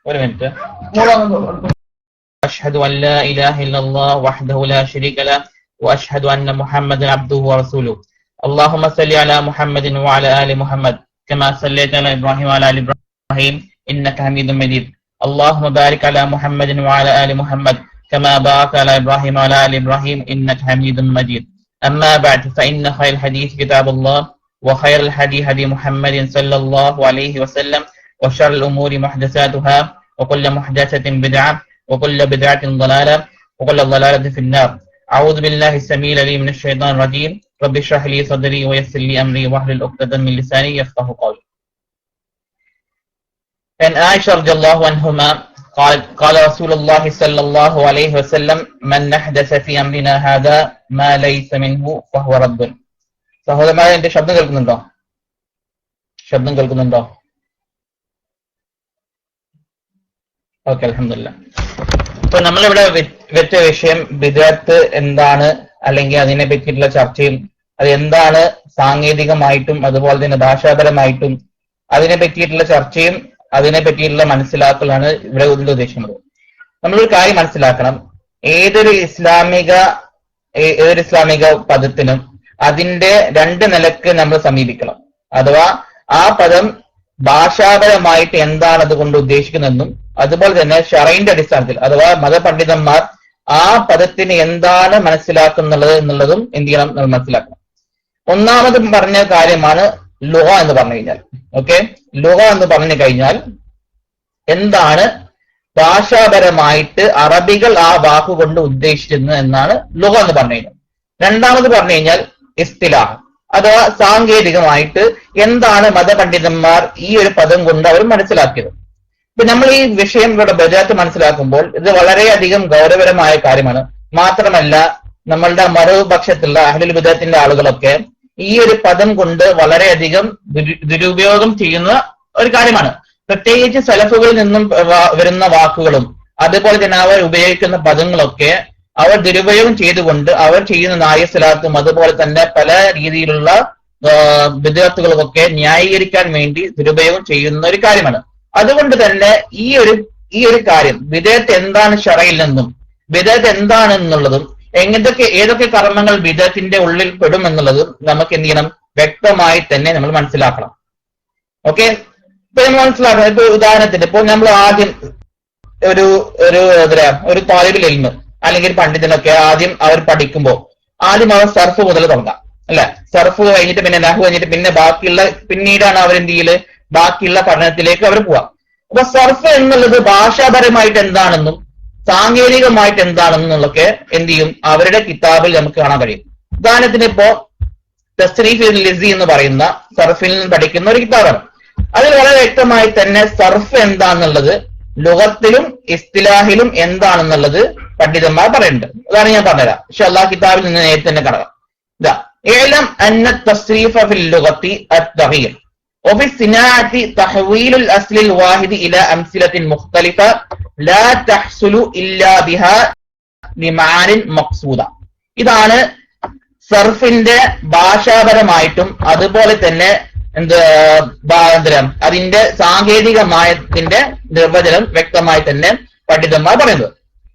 ഒരു മിനിറ്റ്. അഷ്ഹദു അൻ ലാ ഇലാഹ ഇല്ലല്ലാഹ് വഹ്ദഹു ലാ ശരീക ലഹു വഅഷ്ഹദു അന്ന മുഹമ്മദൻ അബ്ദുഹു വറസൂലുഹു. اللهم صل على محمد وعلى آل محمد كما صليت على إبراهيم وعلى آل إبراهيم إنك حميد مجيد. اللهم بارك على محمد وعلى آل محمد كما باركت على إبراهيم وعلى آل إبراهيم إنك حميد مجيد. أما بعد فإن خير الحديث كتاب الله وخير الهدي هدي محمد صلى الله عليه وسلم وشر الأمور محدثاتها وكل محدثة بدعة وكل بدعة ضلالة وكل ضلالة في النار. أعوذ بالله السميع العليم من الشيطان الرجيم. رب اشرح لي صدري ويسر لي أمري واحلل عقدة من لساني يفقهوا قولي. عن عائشة رضي الله عنهما قال رسول الله صلى الله عليه وسلم من أحدث في أمرنا هذا ما ليس منه فهو رد. സഹോദരന്മാരെ, എന്റെ ശബ്ദം കേൾക്കുന്നുണ്ടോ? ഓക്കെ, അൽഹംദുലില്ലാ. ഇപ്പൊ നമ്മളിവിടെ വെച്ച വിഷയം ബിദ്അത്ത് എന്താണ്, അല്ലെങ്കിൽ അതിനെ പറ്റിയിട്ടുള്ള ചർച്ചയും അത് എന്താണ് സാങ്കേതികമായിട്ടും അതുപോലെ തന്നെ ഭാഷാപരമായിട്ടും അതിനെ പറ്റിയിട്ടുള്ള ചർച്ചയും അതിനെ പറ്റിയിട്ടുള്ള മനസ്സിലാക്കലാണ് ഇവിടെ ഉദ്ദേശിക്കുന്നത്. നമ്മളൊരു കാര്യം മനസ്സിലാക്കണം, ഏതൊരു ഇസ്ലാമിക പദത്തിനും അതിന്റെ രണ്ട് നിലക്ക് നമ്മൾ സമീപിക്കണം. അഥവാ ആ പദം ഭാഷാപരമായിട്ട് എന്താണ് അതുകൊണ്ട് ഉദ്ദേശിക്കുന്നതെന്നും അതുപോലെ തന്നെ ശറഈന്റെ അടിസ്ഥാനത്തിൽ അഥവാ മതപണ്ഡിതന്മാർ ആ പദത്തിന് എന്താണ് മനസ്സിലാക്കുന്നുള്ളത് എന്നുള്ളതും എന്ത് ചെയ്യണം, നമ്മൾ മനസ്സിലാക്കണം. ഒന്നാമത് പറഞ്ഞ കാര്യമാണ് ലുഗ എന്ന് പറഞ്ഞു കഴിഞ്ഞാൽ. ഓക്കെ, ലുഗ എന്ന് പറഞ്ഞു കഴിഞ്ഞാൽ എന്താണ് ഭാഷാപരമായിട്ട് അറബികൾ ആ വാക്കുകൊണ്ട് ഉദ്ദേശിച്ചിരുന്നത് എന്നാണ് ലുഗ എന്ന് പറഞ്ഞു കഴിഞ്ഞാൽ. രണ്ടാമത് പറഞ്ഞു കഴിഞ്ഞാൽ ഇസ്തിലാഹ് അഥവാ സാങ്കേതികമായിട്ട് എന്താണ് മതപണ്ഡിതന്മാർ ഈ ഒരു പദം കൊണ്ട് അവർ മനസ്സിലാക്കിയത്. ഇപ്പൊ നമ്മൾ ഈ വിഷയം ഇവിടെ ബിദ്അത്ത് മനസ്സിലാക്കുമ്പോൾ ഇത് വളരെയധികം ഗൗരവപരമായ കാര്യമാണ്. മാത്രമല്ല നമ്മളുടെ മറുപക്ഷത്തുള്ള അഹ്ലുൽ ബിദ്അത്തിന്റെ ആളുകളൊക്കെ ഈ ഒരു പദം കൊണ്ട് വളരെയധികം ദുരുപയോഗം ചെയ്യുന്ന ഒരു കാര്യമാണ്. പ്രത്യേകിച്ച് സലഫുകളിൽ നിന്നും വരുന്ന വാക്കുകളും അതുപോലെ തന്നെ അവർ ഉപയോഗിക്കുന്ന പദങ്ങളൊക്കെ അവർ ദുരുപയോഗം ചെയ്തുകൊണ്ട് അവർ ചെയ്യുന്ന നായസലാത്തും അതുപോലെ തന്നെ പല രീതിയിലുള്ള ബിദ്അത്തുകളൊക്കെ ന്യായീകരിക്കാൻ വേണ്ടി ദുരുപയോഗം ചെയ്യുന്ന ഒരു കാര്യമാണ്. അതുകൊണ്ട് തന്നെ ഈ ഒരു കാര്യം ബിദ്അത്ത് എന്താണ് ശറഈൽ നിന്നും ബിദ്അത്ത് എന്താണെന്നുള്ളതും ഏതൊക്കെ കർമ്മങ്ങൾ ബിദ്അത്തിന്റെ ഉള്ളിൽ പെടും എന്നുള്ളതും നമുക്ക് എന്ത് ചെയ്യണം, വ്യക്തമായി തന്നെ നമ്മൾ മനസ്സിലാക്കണം. ഓക്കെ, ഇപ്പൊ നമ്മൾ മനസ്സിലാക്കണം. ഇപ്പൊ ഉദാഹരണത്തിന് ഇപ്പോൾ നമ്മൾ ആദ്യം ഒരു താലിബുൽ ഇൽമ് അല്ലെങ്കിൽ പണ്ഡിതനൊക്കെ ആദ്യം അവർ പഠിക്കുമ്പോൾ ആദ്യം അവർ സർഫ് മുതൽ തുടങ്ങാം, അല്ലെ? സർഫ് കഴിഞ്ഞിട്ട് പിന്നെ നഹ്വ് കഴിഞ്ഞിട്ട് പിന്നെ പിന്നീടാണ് അവർ എന്ത് ചെയ്യല്, ബാക്കിയുള്ള പഠനത്തിലേക്ക് അവർ പോവാം. അപ്പൊ സർഫ് എന്നുള്ളത് ഭാഷാപരമായിട്ട് എന്താണെന്നും സാങ്കേതികമായിട്ട് എന്താണെന്നുള്ളൊക്കെ എന്ത് ചെയ്യും, അവരുടെ കിതാബിൽ നമുക്ക് കാണാൻ കഴിയും. ഉദാഹരണത്തിന് ഇപ്പോ തസ്രീഫ് ലിസി എന്ന് പറയുന്ന സർഫിൽ നിന്ന് പഠിക്കുന്ന ഒരു കിതാബാണ്. അതിൽ വളരെ വ്യക്തമായി തന്നെ സർഫ് എന്താണെന്നുള്ളത് ലുഗത്തിലും ഇസ്തിലാഹിലും എന്താണെന്നുള്ളത് പണ്ഡിതന്മാർ പറയുന്നുണ്ട്. അതാണ് ഞാൻ പറഞ്ഞുതരാം. പക്ഷെ അള്ളാഹ് കിതാബിൽ നിന്ന് നേരത്തെ തന്നെ കാണാം. ഇഅ്ലം അന്ന തസ്രീഫ ഫിൽ ലുഗത്തി അത്ത്-തഗ്യീർ وفي الصناعة تحويل الأصل الواحد إلى أمثلة مختلفة لا تحصل إلا بها لمعان مقصودة. ഇതാണ് സർഫിന്റെ ഭാഷാപരമായിട്ടും അതുപോലെ തന്നെ അതിന്റെ സാങ്കേതികമായതിന്റെ നിർവചനം വ്യക്തമായി തന്നെ പണ്ഡിതന്മാർ പറയുന്നത്.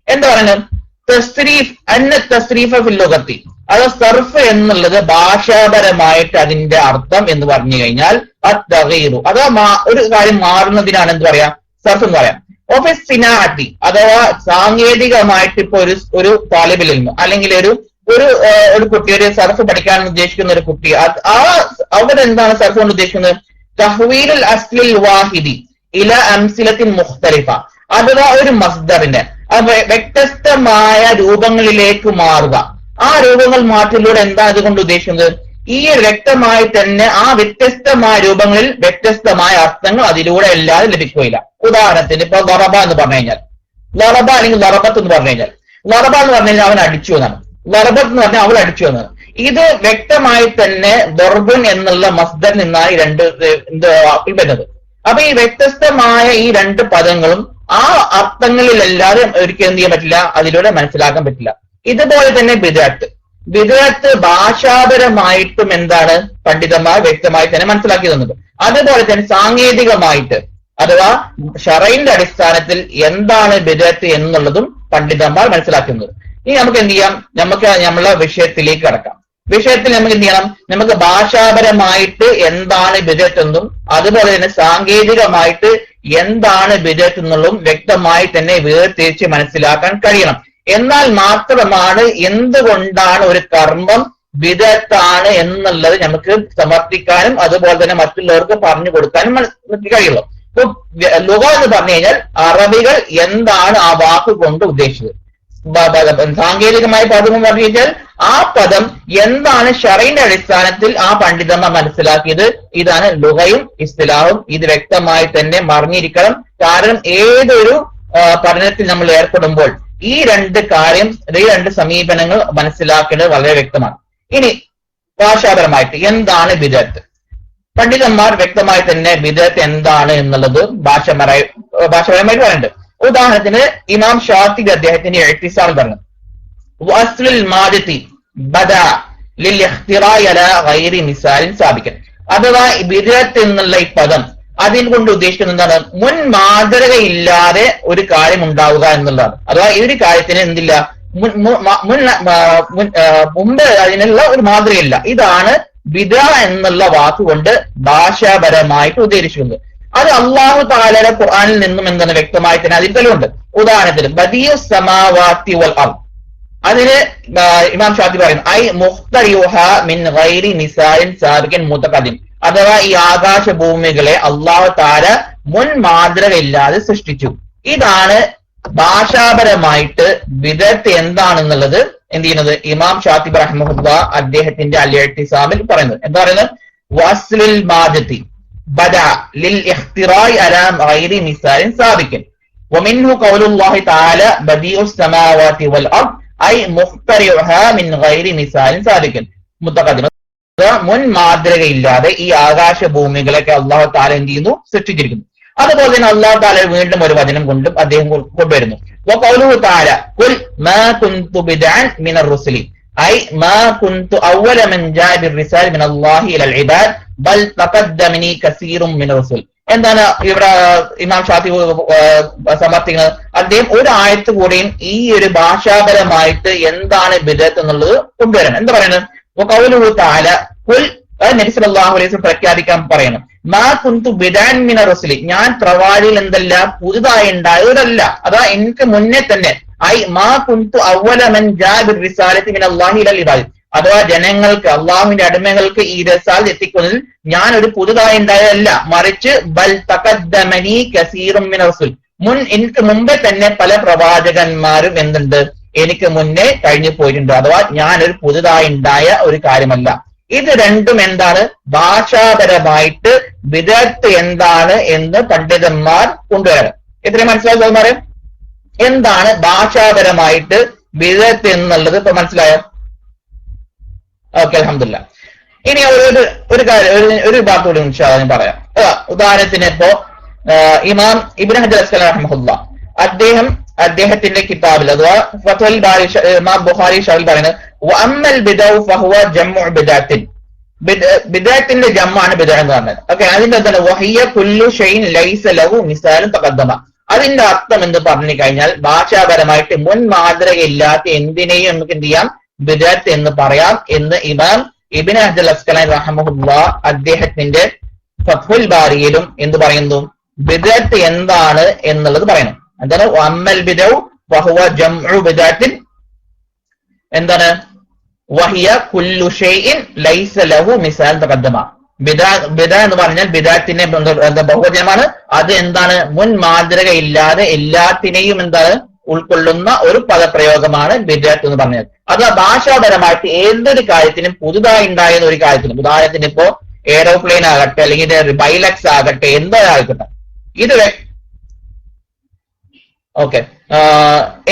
എന്താ പറയുന്നത്? തസ്രീഫ് അന്ന തസ്രീഫ ഫിൽ ലുഗത്തി, അത് സർഫ് എന്നുള്ളത് ഭാഷാപരമായിട്ട് അതിന്റെ അർത്ഥം എന്ന് പറഞ്ഞു കഴിഞ്ഞാൽ അത്ത്-തഗ്യീറു, അഥവാ ഒരു കാര്യം മാറുന്നതിനാണ് എന്ത് പറയാ, സർഫ് എന്ന് പറയാം. ഓഫീസ് സിനാഅത്തി, അഥവാ സാങ്കേതികമായിട്ട് ഇപ്പൊ ഒരു താലിബുൽ ഇൽമ് അല്ലെങ്കിൽ ഒരു കുട്ടി ഒരു സർഫ് പഠിക്കാൻ ഉദ്ദേശിക്കുന്ന ഒരു കുട്ടി അവരെന്താണ് സർഫ് കൊണ്ട് ഉദ്ദേശിക്കുന്നത്? തഹ്വീലുൽ അസ്ലിൽ വാഹിദി ഇല അംസിലത്തിൻ മുഖ്തലിഫ, അഥവാ ഒരു മസ്ദറിന്റെ വ്യത്യസ്തമായ രൂപങ്ങളിലേക്ക് മാറുക. ആ രൂപങ്ങൾ മാറ്റലിലൂടെ എന്താ അതുകൊണ്ട് ഉദ്ദേശിക്കുന്നത്? ഈ വ്യക്തമായി തന്നെ ആ വ്യത്യസ്തമായ രൂപങ്ങളിൽ വ്യത്യസ്തമായ അർത്ഥങ്ങൾ അതിലൂടെ എല്ലാവരും ലഭിക്കുകയില്ല. ഉദാഹരണത്തിന് ഇപ്പൊ ലറബ എന്ന് പറഞ്ഞു കഴിഞ്ഞാൽ, ലറബ അല്ലെങ്കിൽ ലറബത്ത് എന്ന് പറഞ്ഞു കഴിഞ്ഞാൽ, ലറബ എന്ന് പറഞ്ഞു കഴിഞ്ഞാൽ അവൻ അടിച്ചു എന്നാണ്, ലറബത്ത് എന്ന് പറഞ്ഞാൽ അവൾ അടിച്ചു എന്നാണ്. ഇത് വ്യക്തമായി തന്നെ ദർബുൻ എന്നുള്ള മസ്ദറിൽ നിന്നാണ് ഈ രണ്ട് വാക്കിൽ വരുന്നത്. അപ്പൊ ഈ വ്യത്യസ്തമായ ഈ രണ്ട് പദങ്ങളും ആ അർത്ഥങ്ങളിലല്ലാതെ ഒരിക്കലും എന്ത് ചെയ്യാൻ പറ്റില്ല, അതിലൂടെ മനസ്സിലാക്കാൻ പറ്റില്ല. ഇതുപോലെ തന്നെ ബിദ്അത്ത് ഭാഷാപരമായിട്ടും എന്താണ് പണ്ഡിതന്മാർ വ്യക്തമായി തന്നെ മനസ്സിലാക്കി തന്നത്. അതുപോലെ തന്നെ സാങ്കേതികമായിട്ട് അഥവാ ഷറൈന്റെ അടിസ്ഥാനത്തിൽ എന്താണ് ബിദ്അത്ത് എന്നുള്ളതും പണ്ഡിതന്മാർ മനസ്സിലാക്കുന്നത്. ഇനി നമുക്ക് എന്ത് ചെയ്യാം, നമുക്ക് നമ്മളെ വിഷയത്തിലേക്ക് കടക്കാം. വിഷയത്തിൽ നമുക്ക് എന്ത് ചെയ്യണം, നമുക്ക് ഭാഷാപരമായിട്ട് എന്താണ് ബിദ്അത്ത് എന്നും അതുപോലെ തന്നെ സാങ്കേതികമായിട്ട് എന്താണ് ബിദ്അത്ത് എന്നുള്ളതും വ്യക്തമായി തന്നെ വേർതിരിച്ച് മനസ്സിലാക്കാൻ കഴിയണം. എന്നാൽ മാത്രമാണ് എന്തുകൊണ്ടാണ് ഒരു കർമ്മം ബിദ്അത്താണ് എന്നുള്ളത് നമുക്ക് സമർത്ഥിക്കാനും അതുപോലെ തന്നെ മറ്റുള്ളവർക്ക് പറഞ്ഞു കൊടുക്കാനും കഴിയുള്ളൂ. ഇപ്പൊ ലുഗ എന്ന് പറഞ്ഞു കഴിഞ്ഞാൽ അറബികൾ എന്താണ് ആ വാക്ക് കൊണ്ട് ഉദ്ദേശിച്ചത്, സാങ്കേതികമായ പദം എന്ന് പറഞ്ഞു കഴിഞ്ഞാൽ ആ പദം എന്താണ് ഷറൈന്റെ അടിസ്ഥാനത്തിൽ ആ പണ്ഡിതന്മാർ മനസ്സിലാക്കിയത്. ഇതാണ് ലുഗയും ഇസ്തിലാഹും. ഇത് വ്യക്തമായി തന്നെ മറിഞ്ഞിരിക്കണം. കാരണം ഏതൊരു പഠനത്തിൽ നമ്മൾ ഏർപ്പെടുമ്പോൾ ഈ രണ്ട് സമീപനങ്ങൾ മനസ്സിലാക്കേണ്ടത് വളരെ വ്യക്തമാണ്. ഇനി ഭാഷാപരമായിട്ട് എന്താണ് ബിദ്അത്ത്? പണ്ഡിതന്മാർ വ്യക്തമായി തന്നെ ബിദ്അത്ത് എന്താണ് എന്നുള്ളത് ഭാഷാപരമായിട്ട് പറയുന്നുണ്ട്. ഉദാഹരണത്തിന് ഇമാം ഷാത്തിബി അദ്ദേഹത്തിന്റെ ഇഅ്തിസാൽ പറഞ്ഞു, വഅസ്ലുൽ മാദിതി ബദഅ ലിൽ ഇഖ്തിറാഇ അലാ ഗൈരി മിസാലിൻ സാബിഖൻ. അഥവാ ബിദ്അത്ത് എന്നുള്ള ഈ പദം അതിനെ കൊണ്ട് ഉദ്ദേശിക്കുന്നത് എന്താണ്? മുൻ മാതൃകയില്ലാതെ ഒരു കാര്യം ഉണ്ടാവുക എന്നുള്ളതാണ്. അഥവാ ഈ ഒരു കാര്യത്തിന് എന്തില്ല, മുമ്പ് അതിനുള്ള ഒരു മാതൃകയില്ല. ഇതാണ് ബിദ്അ എന്നുള്ള വാക്കുകൊണ്ട് ഭാഷാപരമായിട്ട് ഉദ്ദേശിക്കുന്നത്. അത് അല്ലാഹു തആലയുടെ ഖുർആനിൽ നിന്നും എന്താണ് വ്യക്തമായി തന്നെ അതിൽ തെളിവുണ്ട്. ഉദാഹരണത്തിന് ബദിയുസ് സമാവാതി വൽ അർദ്, അതിന് ഇമാം ഷാഫി പറയുന്നു ഐ മുഖ്തരിഹ മിൻ ഗൈരി നിസാഇൻ സാബിഖിൻ മുതഖദ്ദിം. അഥവാ ഈ ആകാശഭൂമികളെ അല്ലാഹു തആല മുൻ മാതൃകയില്ലാതെ സൃഷ്ടിച്ചു. ഇതാണ് ഭാഷാപരമായിട്ട് ബിദ്അത്ത് എന്താണെന്നുള്ളത് എന്ത് ചെയ്യുന്നത് ഇമാം ഷാത്തിബി റഹ്മഹുല്ലാഹ് അദ്ദേഹത്തിന്റെ അൽ ഇഅ്തിസാമിൽ പറയുന്നത്. എന്താ പറയുന്നത്? വഅസ്ലുൽ മാദിതി ബദഅ ലിൽ ഇഖ്തിറാഇ അലാ ഗൈരി മിസാലിൻ സാബിഖിൻ വമിൻഹു ഖൗലുല്ലാഹി തആല ബദിഉസ് സമാവാതി വൽ അർദ് ഐ മുഖ്തരിഹ മിൻ ഗൈരി മിസാലിൻ സാബിഖിൻ മുതഖദ്ദിം. മുൻ മാതൃകയില്ലാതെ ഈ ആകാശഭൂമികളൊക്കെ അല്ലാഹു തആല എന്ത് ചെയ്യുന്നു, സൃഷ്ടിച്ചിരിക്കുന്നു. അതുപോലെ തന്നെ അല്ലാഹു തആല വീണ്ടും ഒരു വചനം കൊണ്ടും അദ്ദേഹം കൊണ്ടുവരുന്നു. വഖൗലുഹു തആല ഖുൽ മാ കുൻതു ബിദ്അൻ മിനർ റുസുലി ഐ മാ കുൻതു അവ്വല മൻ ജാഅ ബിർറിസാലി മിനല്ലാഹി ഇലൽ ഇബാദ് ബൽ തഖദ്ദമനി കസീറുൻ മിനർ റുസുൽ. എന്താണ് ഇവിടെ ഇമാം ഷാഫി സമർത്ഥിക്കുന്നത്? അദ്ദേഹം ഒരു ആയത്ത് കൂടെയും ഈ ഒരു ഭാഷാപരമായിട്ട് എന്താണ് ബിദ്അത്ത് എന്നുള്ളത് കൊണ്ടുവരണം. എന്താ പറയുന്നത്? വഖൗലുഹു തആല ഖുൽ, നബി സല്ലല്ലാഹു അലൈഹി വസല്ലം പ്രഖ്യാപിക്കാൻ പറയണം, മാ കുൻതു ബിദ്അൻ മിനർ റസൂലി, ഞാൻ പ്രവാചകനിൽ എന്തല്ല പുതുതായി ഉണ്ടായതല്ല. അതാ എനിക്ക് മുന്നേ തന്നെ ഐ മാ കുൻതു അവ്വല മൻ ജാഅ ബിർറിസാലത്തി മിനല്ലാഹി ഇലൽ ഇബാദ്, അഥവാ ജനങ്ങൾക്ക് അള്ളാഹുവിന്റെ അടിമകൾക്ക് ഈ റിസാലത്ത് എത്തിക്കുന്നതിൽ ഞാൻ ഒരു പുതുതായി ഉണ്ടായതല്ല, മറിച്ച് ബൽ തഖദ്ദമനി കസീറുൻ മിനർ റസൂൽ, എനിക്ക് മുമ്പേ തന്നെ പല പ്രവാചകന്മാരും എന്തുണ്ട്, എനിക്ക് മുന്നേ കഴിഞ്ഞു പോയിട്ടുണ്ട്. അഥവാ ഞാനൊരു പുതുതായി ഉണ്ടായ ഒരു കാര്യമല്ല. ഇത് രണ്ടും എന്താണ്? ഭാഷാപരമായിട്ട് ബിദ്അത്ത് എന്താണ് എന്ന് പണ്ഡിതന്മാർ കൊണ്ടുവരണം. ഇത്രയും മനസ്സിലായോ സഹോദരന്മാരെ? എന്താണ് ഭാഷാപരമായിട്ട് ബിദ്അത്ത് എന്നുള്ളത് ഇപ്പൊ മനസ്സിലായോ? ഓക്കെ, അൽഹംദുലില്ലാ. ഇനി ഒരു കാര്യം, ഒരു ഭാഗത്ത് കൂടി ഇൻഷാ അല്ലാഹ് ഞാൻ പറയാം. ഉദാഹരണത്തിന് ഇപ്പോ ഇമാം ഇബ്നു ഹജർ അസ്ഖലാനി റഹ്മഹുല്ലാഹ് അദ്ദേഹത്തിന്റെ കിതാബിൽ അഥവാ ഫത്ഹുൽ ബാരി ഇമാം ബുഖാരി ഷറഹിൽ പറയുന്നത് വഅമ്മൽ ബിദഉ ഫഹുവ ജംഉ ബിദഅത്തിൻ, ബിദഅത്തിന്റെ ജംആണ് ബിദഅ എന്ന് പറഞ്ഞത്. ഓക്കെ, അതിന്റെ എന്താണ്? വഹിയ കുല്ലു ഷൈഇൻ ലൈസ ലഹു മിസാലുൻ തഖദ്ദമ. അതിന്റെ അർത്ഥം എന്ന് പറഞ്ഞു കഴിഞ്ഞാൽ ഭാഷാപരമായിട്ട് മുൻ മാതൃകയില്ലാത്ത എന്തിനേയും നമുക്ക് എന്ത് ചെയ്യാം, ബിദഅത്ത് എന്ന് പറയാം എന്ന് ഇമാം ഇബ്നു ഹജർ അസ്ഖലാനി റഹ്മഹുല്ലാഹ് അദ്ദേഹത്തിന്റെ ഫത്ഹുൽ ബാരിയിലും എന്ത് പറയുന്നു, ബിദഅത്ത് എന്താണ് എന്നുള്ളത് പറയുന്നു. എന്താണ്? വഅമ്മൽ ബിദഉ ഫഹുവ ജംഉ ബിദഅത്തിൻ, എന്താണ്? വഹിയ കുല്ലു ഷൈഇൻ ലൈസ ലഹു മിസാൽ തഖദ്ദമ. ബിദഅ എന്ന് പറഞ്ഞാൽ ബിദഅത്തിന്റെ ബഹുവചനമാണ്. അത് എന്താണ്? മുൻ മാതൃക ഇല്ലാതെ എല്ലാത്തിനെയും എന്താണ് ഉൾക്കൊള്ളുന്ന ഒരു പദപ്രയോഗമാണ് ബിദഅത്ത് എന്ന് പറഞ്ഞത്. അത് ഭാഷാപരമായിട്ട് ഏതൊരു കാര്യത്തിനും പുതുതായി ഉണ്ടായിരുന്ന ഒരു കാര്യത്തിനും, ഉദാഹരണത്തിന് ഇപ്പോ എയ്റോപ്ലെയിൻ ആകട്ടെ അല്ലെങ്കിൽ ബൈലക്സ് ആകട്ടെ എന്താകട്ടെ, ഇത് ഓക്കെ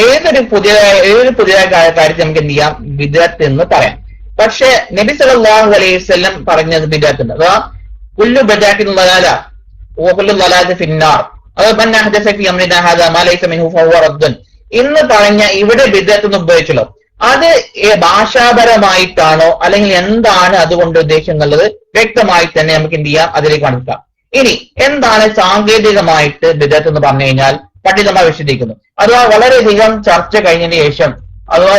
ഏതൊരു പുതിയ കാര്യത്തിൽ നമുക്ക് എന്ത് ചെയ്യാം, ബിദ്അത്ത് എന്ന് പറയാം. പക്ഷെ നബി സല്ലല്ലാഹു അലൈഹി വസല്ലം പറഞ്ഞത് ബിദ്അത്ത് ഉണ്ട്. അഥവാ കുല്ലു ബിദ്അത്തിൻ ളലാല വകുല്ലു ളലാലത്തി ഫിന്നാർ, അത് മൻ അഹദസ ഫീ അംരിനാ ഹാദാ മാ ലൈസ മിൻഹു ഫഹുവ റദ്ദുൻ എന്ന് പറഞ്ഞ ഇവിടെ ബിദ്അത്ത് എന്ന് ഉപയോഗിച്ചല്ലോ, അത് ഭാഷാപരമായിട്ടാണോ അല്ലെങ്കിൽ എന്താണ് അതുകൊണ്ട് ഉദ്ദേശം എന്നുള്ളത് വ്യക്തമായി തന്നെ നമുക്ക് എന്ത് ചെയ്യാം, അതിലേക്ക് മനസ്സിലാക്കാം. ഇനി എന്താണ് സാങ്കേതികമായിട്ട് ബിദഅത്ത് എന്ന് പറഞ്ഞു കഴിഞ്ഞാൽ പണ്ഡിതന്മാർ വിശദീകരിക്കുന്നു. അഥവാ വളരെയധികം ചർച്ച കഴിഞ്ഞതിന് ശേഷം അഥവാ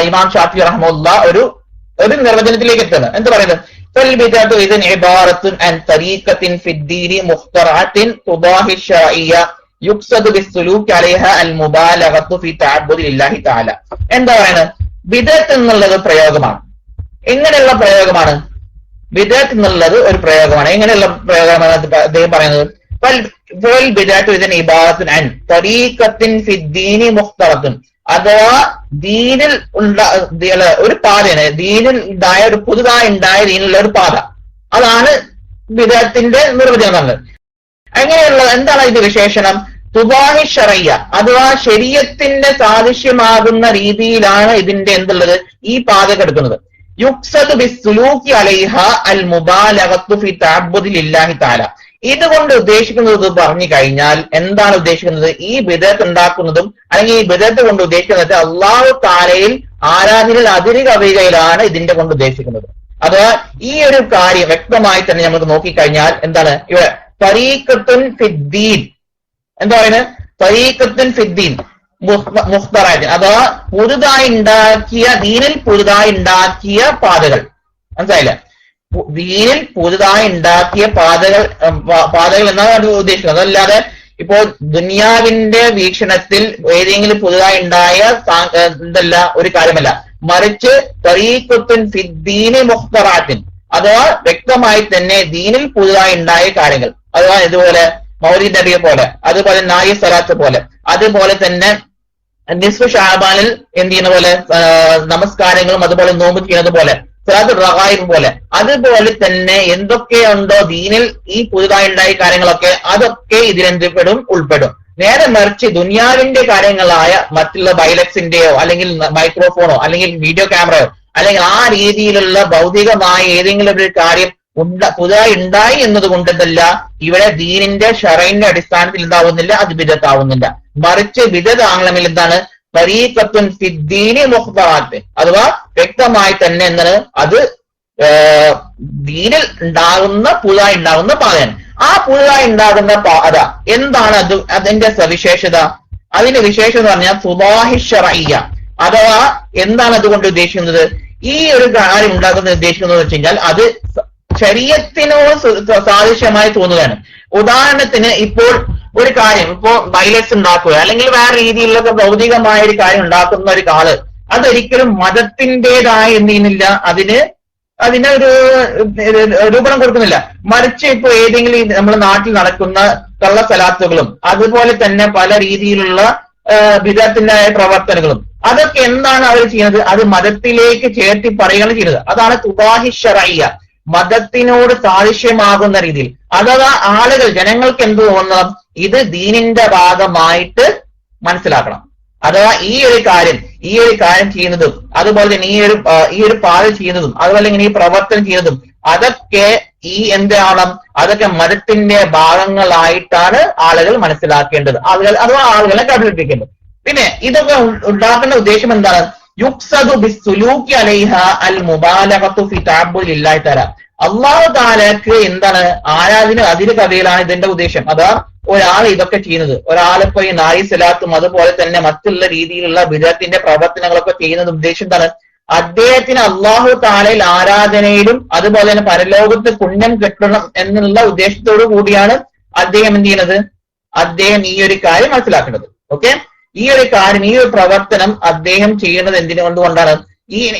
ഇമാം ഷാഫി റഹ്മത്തുള്ളാഹി ഒരു നിർവചനത്തിലേക്ക് എത്തുന്നത് എന്ത് പറയുന്നത്? فالبدعة إذن عبارة عن طريقة في الدين مخترعة تضاهي الشرعية يقصد بالسلوك عليها المبالغة في تعبد لله تعالى. എന്താ പറയുന്നത്? ബിദഅത്ത് എന്നുള്ളത് പ്രയോഗമാണ്. എങ്ങനെയുള്ള പ്രയോഗമാണ്? ബിദഅത്ത് എന്നുള്ളത് ഒരു പ്രയോഗമാണ്. എങ്ങനെയുള്ള പ്രയോഗമാണ് അദ്ദേഹം പറയുന്നത്? فالبدعة إذن عبارة عن طريقة في الدين مخترعة, അഥവാ ദീനിൽ ഒരു പാതയാണ്, ദീനിൽ ഉണ്ടായ ഒരു പുതുതായി ഉണ്ടായ ദീനിലുള്ള ഒരു പാത, അതാണ് ബിദഅത്തിന്റെ നിർവചനം പറഞ്ഞത്. അങ്ങനെയുള്ള എന്താണ് ഇതിന്റെ വിശേഷണം? തുബാഹി ശറയ്യ, അഥവാ ശരീഅത്തിന്റെ സാദൃശ്യമാകുന്ന രീതിയിലാണ് ഇതിന്റെ എന്തുള്ളത്, ഈ പാത കിടക്കുന്നത്. യുക്സദു ബിസ്സുലൂക്കി അലൈഹ അൽ മുബാലഗത്തു ഫി തഅബ്ബുദി ലില്ലാഹി തആല. ഇതുകൊണ്ട് ഉദ്ദേശിക്കുന്നത് പറഞ്ഞു കഴിഞ്ഞാൽ എന്താണ് ഉദ്ദേശിക്കുന്നത്? ഈ ബിദഅത്ത് ഉണ്ടാക്കുന്നതും അല്ലെങ്കിൽ ഈ ബിദഅത്ത് കൊണ്ട് ഉദ്ദേശിക്കുന്നത് അല്ലാഹു തആലയിൽ ആരാധനയിൽ അതിര് കവിയുകയിലാണ് ഇതിന്റെ കൊണ്ട് ഉദ്ദേശിക്കുന്നത്. അഥവാ ഈ ഒരു കാര്യം വ്യക്തമായി തന്നെ നമുക്ക് നോക്കിക്കഴിഞ്ഞാൽ എന്താണ് ഇവിടെ തരീഖത്തുൻ ഫിദ്ദീൻ, എന്താ പറയുന്നത്? തരീഖത്തുൻ ഫിദ്ദീൻ മുഖ്തറായത്തിൻ, അഥവാ പുതുതായി ഉണ്ടാക്കിയ ദീനിൽ പുതുതായി ഉണ്ടാക്കിയ പാതകൾ. മനസ്സിലായില്ല? ദീനിൽ പുതുതായി ഉണ്ടാക്കിയ പാതകൾ എന്നാണ് ഉദ്ദേശിക്കുന്നത്. അതല്ലാതെ ഇപ്പോ ദുനിയാവിന്റെ വീക്ഷണത്തിൽ ഏതെങ്കിലും പുതുതായി ഉണ്ടായ എന്തല്ല ഒരു കാര്യമല്ല, മറിച്ച് തരീഖത്തുൻ ഫിദ്ദീനി മുഖ്തറാത്തിൻ, അഥവാ വ്യക്തമായി തന്നെ ദീനിൽ പുതുതായി ഉണ്ടായ കാര്യങ്ങൾ. അഥവാ ഇതുപോലെ മൗലിദ് നബിയെ പോലെ, അതുപോലെ നായി സലാത്ത് പോലെ, അതുപോലെ തന്നെ നിസ്ഫു ഷാബാനിൽ എന്ത് ചെയ്യുന്ന പോലെ നമസ്കാരങ്ങളും അതുപോലെ നോമ്പ് ചെയ്യുന്നത് പോലെ, സലാത്തുൽ റഗായിബ് പോലെ, അതുപോലെ തന്നെ എന്തൊക്കെയുണ്ടോ ദീനിൽ ഈ പുതുതായി ഉണ്ടായ കാര്യങ്ങളൊക്കെ അതൊക്കെ ഇതിലെന്തിൽപ്പെടും, ഉൾപ്പെടും. നേരെ മറിച്ച് ദുനിയാവിന്റെ കാര്യങ്ങളായ മറ്റുള്ള ബൈലക്സിന്റെയോ അല്ലെങ്കിൽ മൈക്രോഫോണോ അല്ലെങ്കിൽ വീഡിയോ ക്യാമറയോ അല്ലെങ്കിൽ ആ രീതിയിലുള്ള ഭൗതികമായ ഏതെങ്കിലും ഒരു കാര്യം പുതുതായി ഉണ്ടായി എന്നത് കൊണ്ടല്ല ഇവിടെ ദീനിന്റെ ശറഈന്റെ അടിസ്ഥാനത്തിൽ എന്താവുന്നില്ല, അത് ബിദഅത്ത് ആവുന്നില്ല. മറിച്ച് ബിദഅത്ത് ആംഗ്ലമിൽ എന്താണ്? തരീഖത്തുൻ ഫിദ്ദീനി മുഖ്തറാത്ത്, അഥവാ വ്യക്തമായി തന്നെ എന്താണ് അത് ദീനിൽ ഉണ്ടാകുന്ന പുതുതായി ഉണ്ടാകുന്ന പാതയാണ്. ആ പുതുതായി ഉണ്ടാകുന്ന പാത എന്താണ്? അതിന്റെ സവിശേഷത, അതിന്റെ വിശേഷത എന്ന് പറഞ്ഞാൽ തുബാഹി ശറഈയ, അഥവാ എന്താണ് അതുകൊണ്ട് ഉദ്ദേശിക്കുന്നത്? ഈ ഒരു കാര്യം ഉണ്ടാക്കുന്ന ഉദ്ദേശിക്കുന്നത് വെച്ച് കഴിഞ്ഞാൽ അത് ശരീഅത്തിനോട് സാദൃശ്യമായി തോന്നുകയാണ്. ഉദാഹരണത്തിന് ഇപ്പോൾ ഒരു കാര്യം, ഇപ്പോ വയലൻസ് ഉണ്ടാക്കുക അല്ലെങ്കിൽ വേറെ രീതിയിലുള്ള ഭൗതികമായ ഒരു കാര്യം ഉണ്ടാക്കുന്ന ഒരു ആള് അതൊരിക്കലും മതത്തിൻ്റെതായ എന്ത് ചെയ്യുന്നില്ല, അതിനൊരു രൂപം കൊടുക്കുന്നില്ല. മറിച്ച് ഇപ്പൊ ഏതെങ്കിലും നമ്മുടെ നാട്ടിൽ നടക്കുന്ന കള്ള സലാത്തുകളും അതുപോലെ തന്നെ പല രീതിയിലുള്ള ബിദഅത്തിന്റെ പ്രവർത്തനങ്ങളും അതൊക്കെ എന്താണ് അവർ ചെയ്യുന്നത്? അത് മതത്തിലേക്ക് ചേർത്തി പറയുകയാണ് ചെയ്യുന്നത്. അതാണ് തുബാഹി ശറഈയ, മതത്തിനോട് സാദൃശ്യമാകുന്ന രീതിയിൽ. അഥവാ ആളുകൾ ജനങ്ങൾക്ക് എന്ത് തോന്നണം? ഇത് ദീനിന്റെ ഭാഗമായിട്ട് മനസ്സിലാക്കണം. അഥവാ ഈ ഒരു കാര്യം ചെയ്യുന്നതും അതുപോലെ തന്നെ ഈ ഒരു പാത ചെയ്യുന്നതും അതുപോലെ ഇങ്ങനെ ഈ പ്രവർത്തനം ചെയ്യുന്നതും അതൊക്കെ എന്താണ്? അതൊക്കെ മതത്തിന്റെ ഭാഗങ്ങളായിട്ടാണ് ആളുകൾ മനസ്സിലാക്കേണ്ടത്, ആളുകളെ കബളിപ്പിക്കേണ്ടത്. പിന്നെ ഇതൊക്കെ ഉണ്ടാക്കേണ്ട ഉദ്ദേശം എന്താണ്? യുക്സദു ബിസ്സുലൂക്കി അലൈഹ അൽ മുബാലഗത്തു ഫി തഅബ്ബുദി ലില്ലാഹി തആല. അല്ലാഹു തആലക്ക് എന്താണ് ആരാധന അതിര് കവിയലാണ് ഇതിന്റെ ഉദ്ദേശം. അതാ ഒരാൾ ഇതൊക്കെ ചെയ്യുന്നത്, ഒരാളിപ്പോ ഈ നായി സലാത്തും അതുപോലെ തന്നെ മറ്റുള്ള രീതിയിലുള്ള ബിദഅത്തിന്റെ പ്രവർത്തനങ്ങളൊക്കെ ചെയ്യുന്നത് ഉദ്ദേശം എന്താണ്? അദ്ദേഹത്തിന് അല്ലാഹു തആലയിൽ ആരാധനയിലും അതുപോലെ തന്നെ പരലോകത്ത് പുണ്യം കിട്ടണം എന്നുള്ള ഉദ്ദേശത്തോടു കൂടിയാണ് അദ്ദേഹം എന്ത് ചെയ്യുന്നത്? അദ്ദേഹം ഈ ഒരു കാര്യം മനസ്സിലാക്കേണ്ടത്. ഓക്കെ, ഈ ഒരു കാര്യം, ഈ ഒരു പ്രവർത്തനം അദ്ദേഹം ചെയ്യുന്നത് എന്തുകൊണ്ടാണ്?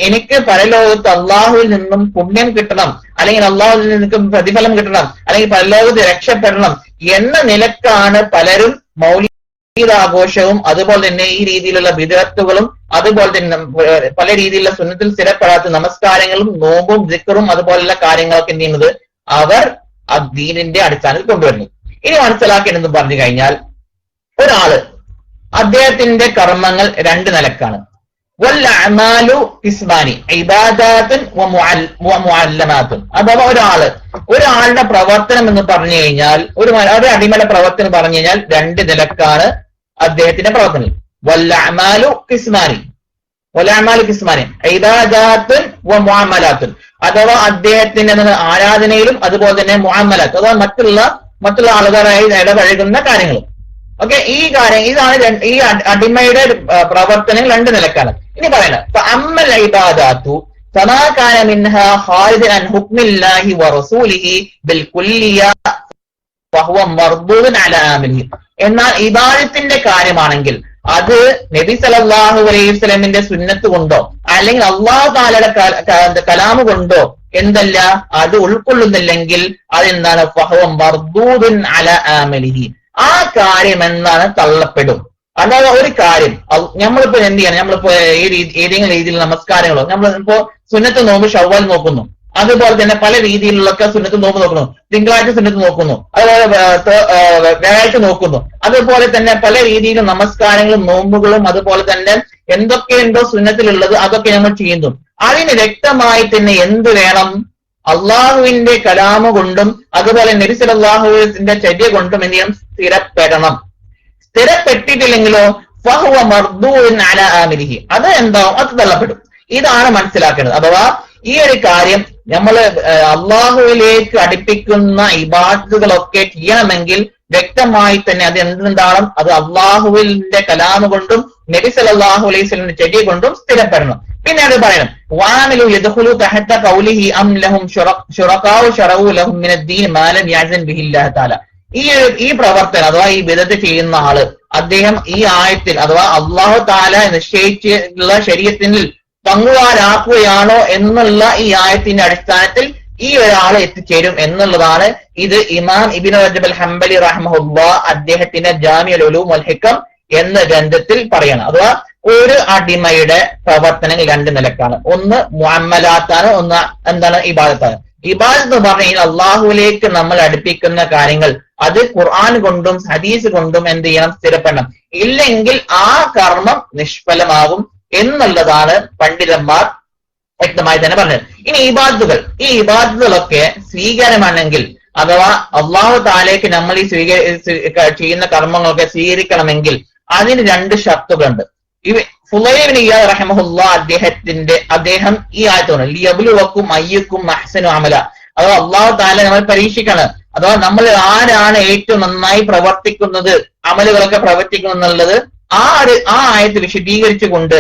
എനിക്ക് പരലോകത്ത് അള്ളാഹുവിൽ നിന്നും പുണ്യം കിട്ടണം, അല്ലെങ്കിൽ അള്ളാഹുവിൽ നിന്നും പ്രതിഫലം കിട്ടണം, അല്ലെങ്കിൽ പരലോകത്ത് രക്ഷപ്പെടണം എന്ന നിലക്കാണ് പലരും മൗലിദാഘോഷവും അതുപോലെ തന്നെ ഈ രീതിയിലുള്ള ബിദഅത്തുകളും അതുപോലെ തന്നെ പല രീതിയിലുള്ള സുന്നത്തിൽ സ്ഥിരപ്പെടാത്ത നമസ്കാരങ്ങളും നോമ്പും ദിക്റും അതുപോലുള്ള കാര്യങ്ങളൊക്കെ എന്ത് ചെയ്യുന്നത് അവർ ദീനിന്റെ അടിസ്ഥാനത്തിൽ കൊണ്ടുവരുന്നു. ഇനി മനസ്സിലാക്കേണ്ടതെന്ന് പറഞ്ഞു കഴിഞ്ഞാൽ ഒരാള് അദ്ദേഹത്തിന്റെ കർമ്മങ്ങൾ രണ്ട് നിലക്കാണ്. വൽഅഅമാലു ഖിസ്മാനി ഇബാദാത്തുൻ വമുഅല്ലമാത്തുൻ. അഥവാ ഒരാളുടെ പ്രവർത്തനം എന്ന് പറഞ്ഞു കഴിഞ്ഞാൽ ഒരു അടിമയുടെ പ്രവർത്തനം പറഞ്ഞു കഴിഞ്ഞാൽ രണ്ട് നിലക്കാണ് അദ്ദേഹത്തിന്റെ പ്രവർത്തനം. വൽഅഅമാലു ഖിസ്മാനി ഇബാദാത്തുൻ വമുഅമലാത്തുൻ. അഥവാ അദ്ദേഹത്തിന്റെ ആരാധനയിലും അതുപോലെ തന്നെ മുഅമലാത്ത് അഥവാ മറ്റുള്ള മറ്റുള്ള ആളുകളായി ഇടപഴകുന്ന കാര്യങ്ങളും. ഓക്കെ, ഇതാണ് ഈ അടിമയുടെ പ്രവർത്തനങ്ങൾ രണ്ട് നിലക്കാണ്. ഇനി പറയുന്നത് അമ്മൽ ഇബാദാത്തു ഫമാ കാന മിൻഹാ ഖാരിജൻ അൻ ഹുക്മില്ലാഹി വറസൂലിഹി ബിൽകുല്ലിയ ഫഹുവ മർദൂദുൻ അലാ ആമിലിഹി. എന്നാൽ ഇബാദത്തിന്റെ കാര്യമാണെങ്കിൽ അത് നബി സല്ലല്ലാഹു അലൈഹി വസല്ലമിന്റെ സുന്നത്ത് കൊണ്ടോ അല്ലെങ്കിൽ അല്ലാഹു തആലയുടെ കലാമ് കൊണ്ടോ എന്തല്ല അത് ഉൾക്കൊള്ളുന്നില്ലെങ്കിൽ അതെന്താണ് ഫഹുവ മർദൂദുൻ അലാ ആമിലിഹി. ആ കാര്യം എന്താണ് തള്ളപ്പെടും. അതായത് ഒരു കാര്യം നമ്മളിപ്പോ എന്ത് ചെയ്യണം, നമ്മളിപ്പോ ഏതെങ്കിലും രീതിയിൽ നമസ്കാരങ്ങളോ, നമ്മളിപ്പോ സുന്നത്ത് നോമ്പ് ഷവ്വാൽ നോക്കുന്നു, അതുപോലെ തന്നെ പല രീതിയിലുള്ളൊക്കെ സുന്നത്ത് നോമ്പ് നോക്കുന്നു, തിങ്കളാഴ്ച സുന്നത്ത് നോക്കുന്നു, അതുപോലെ വ്യാഴാഴ്ച നോക്കുന്നു, അതുപോലെ തന്നെ പല രീതിയിലും നമസ്കാരങ്ങളും നോമ്പുകളും അതുപോലെ തന്നെ എന്തൊക്കെയുണ്ടോ സുന്നത്തിലുള്ളത് അതൊക്കെ നമ്മൾ ചെയ്യുന്നു. അതിന് വ്യക്തമായി തന്നെ എന്ത് വേണം, അള്ളാഹുവിന്റെ കലാമ കൊണ്ടും അതുപോലെ നബി സല്ലല്ലാഹുവിന്റെ ചര്യ കൊണ്ടും എന്ത് ചെയ്യണം, സ്ഥിരപ്പെടണം. സ്ഥിരപ്പെട്ടിട്ടില്ലെങ്കിലോ ഫഹുവ മർദൂദുൻ അലാ ആമിലിഹി, അത് എന്താവും, അത് തള്ളപ്പെടും. ഇതാണ് മനസ്സിലാക്കേണ്ടത്. അഥവാ ഈ ഒരു കാര്യം നമ്മൾ അള്ളാഹുവിലേക്ക് അടുപ്പിക്കുന്ന ഇബാദത്തുകളൊക്കെ ചെയ്യണമെങ്കിൽ വ്യക്തമായി തന്നെ അത് എന്തുണ്ടാവണം, അത് അള്ളാഹുവിന്റെ കലാമ കൊണ്ടും നബി സല്ലല്ലാഹു അലൈഹി വസല്ലമിന്റെ ചര്യ കൊണ്ടും സ്ഥിരപ്പെടണം. പിന്നെ അത് പറയണം വാമിലു യദ്ഖുലു തഹത ഖൗലിഹി അം ലഹും ശുറകാഉ ശറഉ ലഹും മിനദ്ദീൻ മാ ലം യഅ്സൻ ബിഹില്ലാഹു തആല. ഈ പ്രവർത്തനം അഥവാ ഈ ബിദഅത്ത് ചെയ്യുന്ന ആള് അദ്ദേഹം ഈ ആയത്തിൽ അഥവാ അല്ലാഹു തആല നിശ്ചയിച്ചിട്ടുള്ള ശരീഅത്തിൽ പങ്കുകാരാക്കുകയാണോ എന്നുള്ള ഈ ആയത്തിന്റെ അടിസ്ഥാനത്തിൽ ഈ ഒരാളെ എത്തിച്ചേരും എന്നുള്ളതാണ്. ഇത് ഇമാം ഇബ്നു റജബ് അൽ ഹംബലി റഹ്മഹുല്ലാഹ് അദ്ദേഹത്തിന്റെ ജാമിഉൽ ഉലൂം വൽ ഹിക്ം എന്ന ഗ്രന്ഥത്തിൽ പറയണം. അഥവാ ഒരു അടിമയുടെ പ്രവർത്തനങ്ങൾ രണ്ട് നിലക്കാണ്. ഒന്ന് മുഅമ്മലാത്താണ്, ഒന്ന് എന്താണ് ഇബാദത്താണ്. ഇബാദത്ത് എന്ന് പറഞ്ഞു കഴിഞ്ഞാൽ അള്ളാഹുവിലേക്ക് നമ്മൾ അടുപ്പിക്കുന്ന കാര്യങ്ങൾ അത് ഖുർആൻ കൊണ്ടും ഹദീസ് കൊണ്ടും എന്ത് ചെയ്യണം, സ്ഥിരപ്പെടണം. ഇല്ലെങ്കിൽ ആ കർമ്മം നിഷ്ഫലമാകും എന്നുള്ളതാണ് പണ്ഡിതന്മാർ വ്യക്തമായി തന്നെ പറഞ്ഞത്. ഇനി ഈ ഇബാദത്തുകളൊക്കെ സ്വീകാര്യമാണെങ്കിൽ അഥവാ അള്ളാഹു താലേക്ക് നമ്മൾ ഈ ചെയ്യുന്ന കർമ്മങ്ങളൊക്കെ സ്വീകരിക്കണമെങ്കിൽ അതിന് രണ്ട് ഷർത്തുകളുണ്ട്. ഫുളൈൽ ഇബ്നു ഇയാദ് റഹിമഹുല്ലാഹ് അദ്ദേഹം ഈ ആയത്തോണ് ലിയബ്ലുവക്കും അയ്യുക്കും അഹ്സനു അമല, അഥവാ അള്ളാഹു താല നമ്മൾ പരീക്ഷിക്കാണ്. അഥവാ നമ്മൾ ആരാണ് ഏറ്റവും നന്നായി പ്രവർത്തിക്കുന്നത്, അമലുകളൊക്കെ പ്രവർത്തിക്കുന്നു എന്നുള്ളത് ആ ആയത്ത് വിശദീകരിച്ചുകൊണ്ട്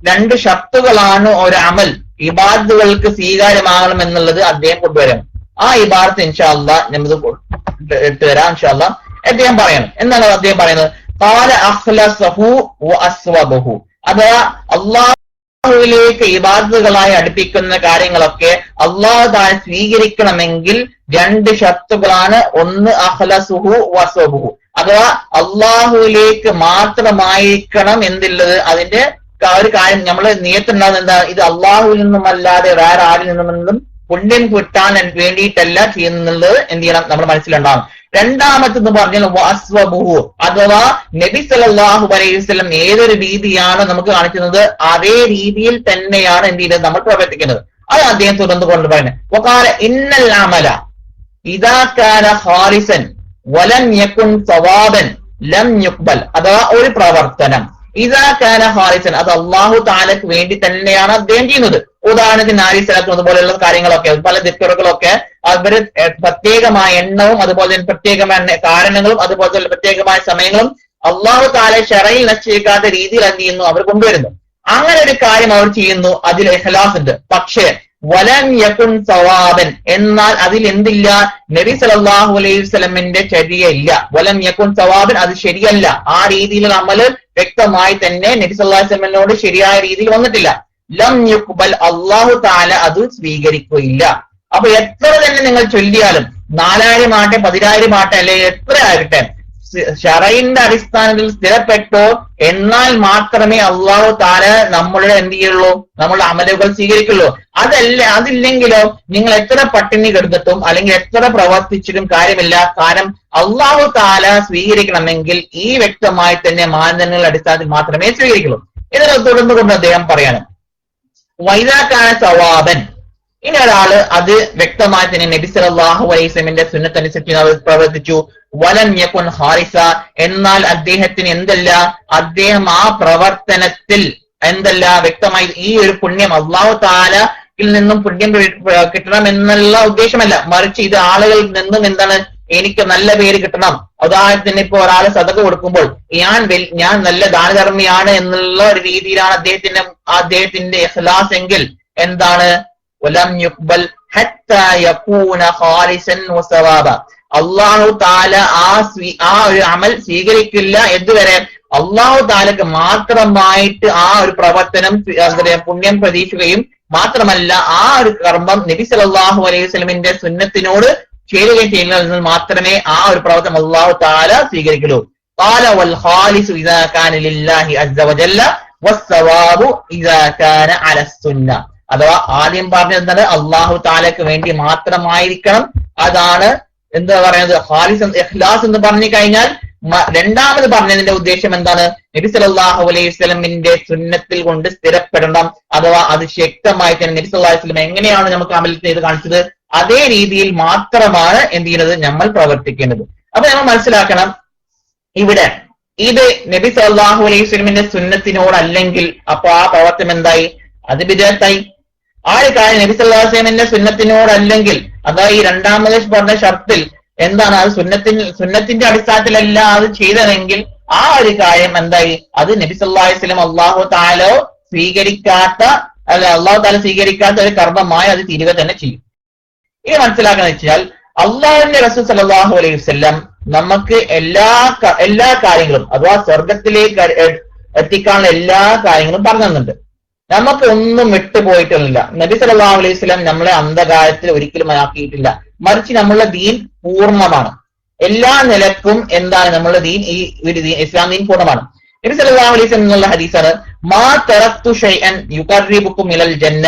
രണ്ട് ഷർത്തുകളാണ് ഒരു അമൽ ഇബാദത്തുകൾക്ക് സ്വീകാര്യമാകണം എന്നുള്ളത് അദ്ദേഹം കൊണ്ടുവരണം. ആ ഇബാദത്ത് ഇൻഷാ അല്ലാഹ് നമുക്ക് ഇട്ടുതരാം. ഇൻഷാ അല്ലാഹ് അദ്ദേഹം പറയണം. എന്താണ് അദ്ദേഹം പറയുന്നത്? ഖാല അഖ്ലസഹു വഅസ്വബഹു, അഥവാ അള്ളാഹുവിലേക്ക് ഇബാദത്തുകളായി അടുപ്പിക്കുന്ന കാര്യങ്ങളൊക്കെ അള്ളാഹു താല സ്വീകരിക്കണമെങ്കിൽ രണ്ട് ഷർത്തുകളാണ്. ഒന്ന് അഖ്ലസുഹു വഅസ്വബഹു, അഥവാ അള്ളാഹുവിലേക്ക് മാത്രമായിരിക്കണം എന്നുള്ളത്. അതിന്റെ ഒരു കാര്യം നമ്മൾ നിയത്തുണ്ടാകുന്ന എന്താ, ഇത് അള്ളാഹുവിൽ നിന്നും അല്ലാതെ വേറെ ആരിൽ നിന്നും പുണ്യം കിട്ടാൻ വേണ്ടിയിട്ടല്ല ചെയ്യുന്നുള്ളത് എന്ത് ചെയ്യണം, നമ്മൾ മനസ്സിലുണ്ടാകും. രണ്ടാമത്തെന്ന് പറഞ്ഞാൽ വഅസ്വബുഹു, അഥവാ നബി സല്ലല്ലാഹു അലൈഹി വസല്ലം ഏതൊരു രീതിയാണ് നമുക്ക് കാണിക്കുന്നത് അതേ രീതിയിൽ തന്നെയാണ് എന്ത് ചെയ്യുന്നത്, നമ്മൾ പ്രവർത്തിക്കുന്നത്. അത് അദ്ദേഹം തുടർന്ന് കൊണ്ട് പറയുന്നത് വഖാല ഇന്നൽ അമല ഇദാ കാന ഖാലിസൻ വലം യകുൻ സവാബൻ ലം യുഖ്ബൽ, അഥവാ ഒരു പ്രവർത്തനം ഇദാ കാന ഖാലിസൻ അത് അല്ലാഹു തആലക്ക് വേണ്ടി തന്നെയാണ് അദ്ദേഹം ചെയ്യുന്നത്. ഉദാഹരണത്തിന് നാരി സലാത്തും അതുപോലെയുള്ള കാര്യങ്ങളൊക്കെ പല ദിക്റുകളൊക്കെ അവര് പ്രത്യേകമായ എണ്ണവും അതുപോലെ തന്നെ പ്രത്യേകമായ കാരണങ്ങളും അതുപോലെ തന്നെ പ്രത്യേകമായ സമയങ്ങളും അല്ലാഹു തആല ശറയിൽ നിശ്ചയിക്കാത്ത രീതിയിൽ എന്ത് ചെയ്യുന്നു, അവർ കൊണ്ടുവരുന്നു. അങ്ങനെ ഒരു കാര്യം അവർ ചെയ്യുന്നു, അതിൽ ഇഖ്ലാസ് ഉണ്ട്. പക്ഷേ വലം യകുൻ സവാബൻ, എന്നാൽ അതിൽ എന്തില്ല, നബി സല്ലല്ലാഹു അലൈഹി വസല്ലമിന്റെ ചര്യ ഇല്ല. വലം യകുൻ സവാബൻ, അത് ശരിയല്ല. ആ രീതിയിലുള്ള അമല് വ്യക്തമായി തന്നെ നബി സല്ലല്ലാഹു അലൈഹി വസല്ലമിനോട് ശരിയായ രീതിയിൽ വന്നിട്ടില്ല. ലം യുഖ്ബൽ, അല്ലാഹു തആല അത് സ്വീകരിക്കുകയില്ല. അപ്പൊ എത്ര തന്നെ നിങ്ങൾ ചൊല്ലിയാലും 4000 ആട്ടെ 10000 ആട്ടെ അല്ലെങ്കിൽ എത്ര ആകട്ടെ, ശറയിന്റെ അടിസ്ഥാനത്തിൽ സ്ഥിരപ്പെട്ടോ എന്നാൽ മാത്രമേ അള്ളാഹു തആല നമ്മളുടെ എന്ത് ചെയ്യുള്ളൂ, നമ്മളുടെ അമലുകൾ സ്വീകരിക്കുള്ളൂ. അതില്ലെങ്കിലോ നിങ്ങൾ എത്ര പട്ടിണി കിടന്നിട്ടും അല്ലെങ്കിൽ എത്ര പ്രവർത്തിച്ചിട്ടും കാര്യമില്ല. കാരണം അള്ളാഹു തആല സ്വീകരിക്കണമെങ്കിൽ ഈ വ്യക്തമായി തന്നെ മാനദണ്ഡങ്ങളുടെ അടിസ്ഥാനത്തിൽ മാത്രമേ സ്വീകരിക്കുള്ളൂ. ഇതിനെ തുടർന്ന് കൊണ്ട് അദ്ദേഹം പറയാണ് വൈദാകാന സവാബൻ, ഇനി ഒരാള് അത് വ്യക്തമായി തന്നെ നബി സല്ലല്ലാഹു അലൈഹി വസല്ലമിന്റെ സുന്നത്ത് അനുസരിച്ച് പ്രവർത്തിച്ചു. വലം യകുൻ ഖാരിസ, എന്നാൽ അദ്ദേഹത്തിന് എന്തല്ല, അദ്ദേഹം ആ പ്രവർത്തനത്തിൽ എന്തല്ല വ്യക്തമായി ഈ ഒരു പുണ്യം അല്ലാഹു തആലയിൽ നിന്നും പുണ്യം കിട്ടണം എന്നുള്ള ഉദ്ദേശമല്ല, മറിച്ച് ഇത് ആളുകളിൽ നിന്നും എന്താണ് എനിക്ക് നല്ല പേര് കിട്ടണം. ഉദാഹരണത്തിന് ഇപ്പൊ ഒരാള് സദഖ കൊടുക്കുമ്പോൾ ഞാൻ നല്ല ദാനധർമ്മിയാണ് എന്നുള്ള ഒരു രീതിയിലാണ് അദ്ദേഹത്തിന്റെ ഇഖ്ലാസ് എങ്കിൽ എന്താണ് വലം യുഖ്ബൽ ഹത്താ യകൂന ഖാലിസൻ വസവാബ. അല്ലാഹു തആല ആ ഒരു അമൽ സ്വീകരിക്കില്ല എതുവരെ അല്ലാഹു തആലക്ക് മാത്രമായിട്ട് ആ ഒരു പ്രവർത്തനം പുണ്യം പ്രതീക്ഷിക്കുകയും മാത്രമല്ല ആ ഒരു കർമ്മം നബി സല്ലല്ലാഹു അലൈഹി വസല്ലമിന്റെ സുന്നത്തിനോട് ചേരുകയും ചെയ്യുന്നതിൽ മാത്രമേ ആ ഒരു പ്രവർത്തനം അല്ലാഹു തആല സ്വീകരിക്കുള്ളൂ. ഖാല വൽ ഖാലിസു ഇദാ കാന ലില്ലാഹി അസ്സ വജല്ല വസ്സവാബു ഇദാ കാന അലസ് സുന്ന. അഥവാ ആദ്യം പറഞ്ഞത് എന്താണ്? അല്ലാഹു തആലക്ക് വേണ്ടി മാത്രമായിരിക്കണം. അതാണ് എന്താ പറയുന്നത് ഖാലിസ് ഇഖ്ലാസ് എന്ന് പറഞ്ഞു കഴിഞ്ഞാൽ. രണ്ടാമത് പറഞ്ഞതിന്റെ ഉദ്ദേശം എന്താണ്? നബി സല്ലല്ലാഹു അലൈഹി വസല്ലമിന്റെ സുന്നത്തിൽ കൊണ്ട് സ്ഥിരപ്പെടണം. അഥവാ അത് ശക്തമായി തന്നെ നബി സല്ലല്ലാഹു അലൈഹി വസല്ലം എങ്ങനെയാണ് നമുക്ക് അമൽ ചെയ്ത് കാണിച്ചത് അതേ രീതിയിൽ മാത്രമാണ് എന്ത് ചെയ്യുന്നത് നമ്മൾ പ്രവർത്തിക്കേണ്ടത്. അപ്പൊ നമ്മൾ മനസ്സിലാക്കണം, ഇവിടെ ഇത് നബി സല്ലല്ലാഹു അലൈഹി വസല്ലമിന്റെ സുന്നത്തിനോടല്ലെങ്കിൽ അപ്പൊ ആ പ്രവർത്തനം എന്തായി? അത് ബിദ്അത്തായി. ആ ഒരു കാര്യം നബി സല്ലല്ലാഹു അലൈഹി വസല്ലമിന്റെ സുന്നത്തിനോടല്ലെങ്കിൽ അതായത് ഈ രണ്ടാമത് പറഞ്ഞ ഷർത്തിൽ എന്താണ്? അത് സുന്നത്തിന്റെ അടിസ്ഥാനത്തിലല്ല അത് ചെയ്തതെങ്കിൽ ആ ഒരു കാര്യം എന്തായി? അത് നബി സല്ലല്ലാഹു അലൈഹി വസല്ലം അല്ലാഹു തആല സ്വീകരിക്കാത്ത ഒരു കർമ്മമായി അത് തീരുക തന്നെ ചെയ്യും. ഇനി മനസ്സിലാക്കാന്ന് വെച്ചാൽ അള്ളാഹുവിന്റെ റസൂൽ സല്ലല്ലാഹു അലൈഹി വസല്ലം നമുക്ക് എല്ലാ കാര്യങ്ങളും അഥവാ സ്വർഗത്തിലേക്ക് എത്തിക്കാനുള്ള എല്ലാ കാര്യങ്ങളും പറഞ്ഞു തന്നിട്ടുണ്ട്. നമുക്ക് ഒന്നും വിട്ടുപോയിട്ടൊന്നുമില്ല. നബി സല്ലല്ലാഹു അലൈഹി വസല്ലം നമ്മളെ അന്ധകാരത്തിൽ ഒരിക്കലും ആക്കിയിട്ടില്ല. മറിച്ച് നമ്മളുടെ ദീൻ പൂർണ്ണമാണ്. എല്ലാ നിലക്കും എന്താണ് നമ്മളുടെ ദീൻ? ഈ ഒരു ദീൻ ഇസ്ലാം ദീൻ പൂർണ്ണമാണ്. നബി സല്ലല്ലാഹു അലൈഹി വസല്ലം എന്നുള്ള ഹദീസാണ് മാ തറക്തു ഷൈഅൻ യുഖർരിബുക്കും ഇലൽ ജന്ന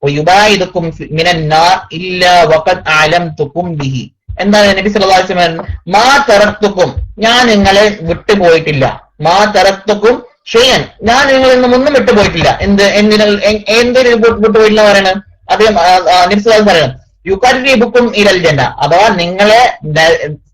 വയുബായിദുക്കും മിനൻ നാർ ഇല്ലാ വഖദ് അലംതുക്കും ബിഹി. എന്താണ് നബി സല്ലല്ലാഹു അലൈഹി വസല്ലം? മാ തറക്തുക്കും, ഞാൻ നിങ്ങളെ വിട്ടുപോയിട്ടില്ല. മാ തറക്തുക്കും ഷൈഅൻ, ഞാൻ നിങ്ങളിൽ നിന്നും ഒന്നും വിട്ടുപോയിട്ടില്ല. എന്തൊരു വിട്ടുപോയില്ല പറയണത്? അത് നബി സല്ലല്ലാഹു അലൈഹി വസല്ലം യുഖർരിബുക്കും ഇലൽ ജന്ന, അഥവാ നിങ്ങളെ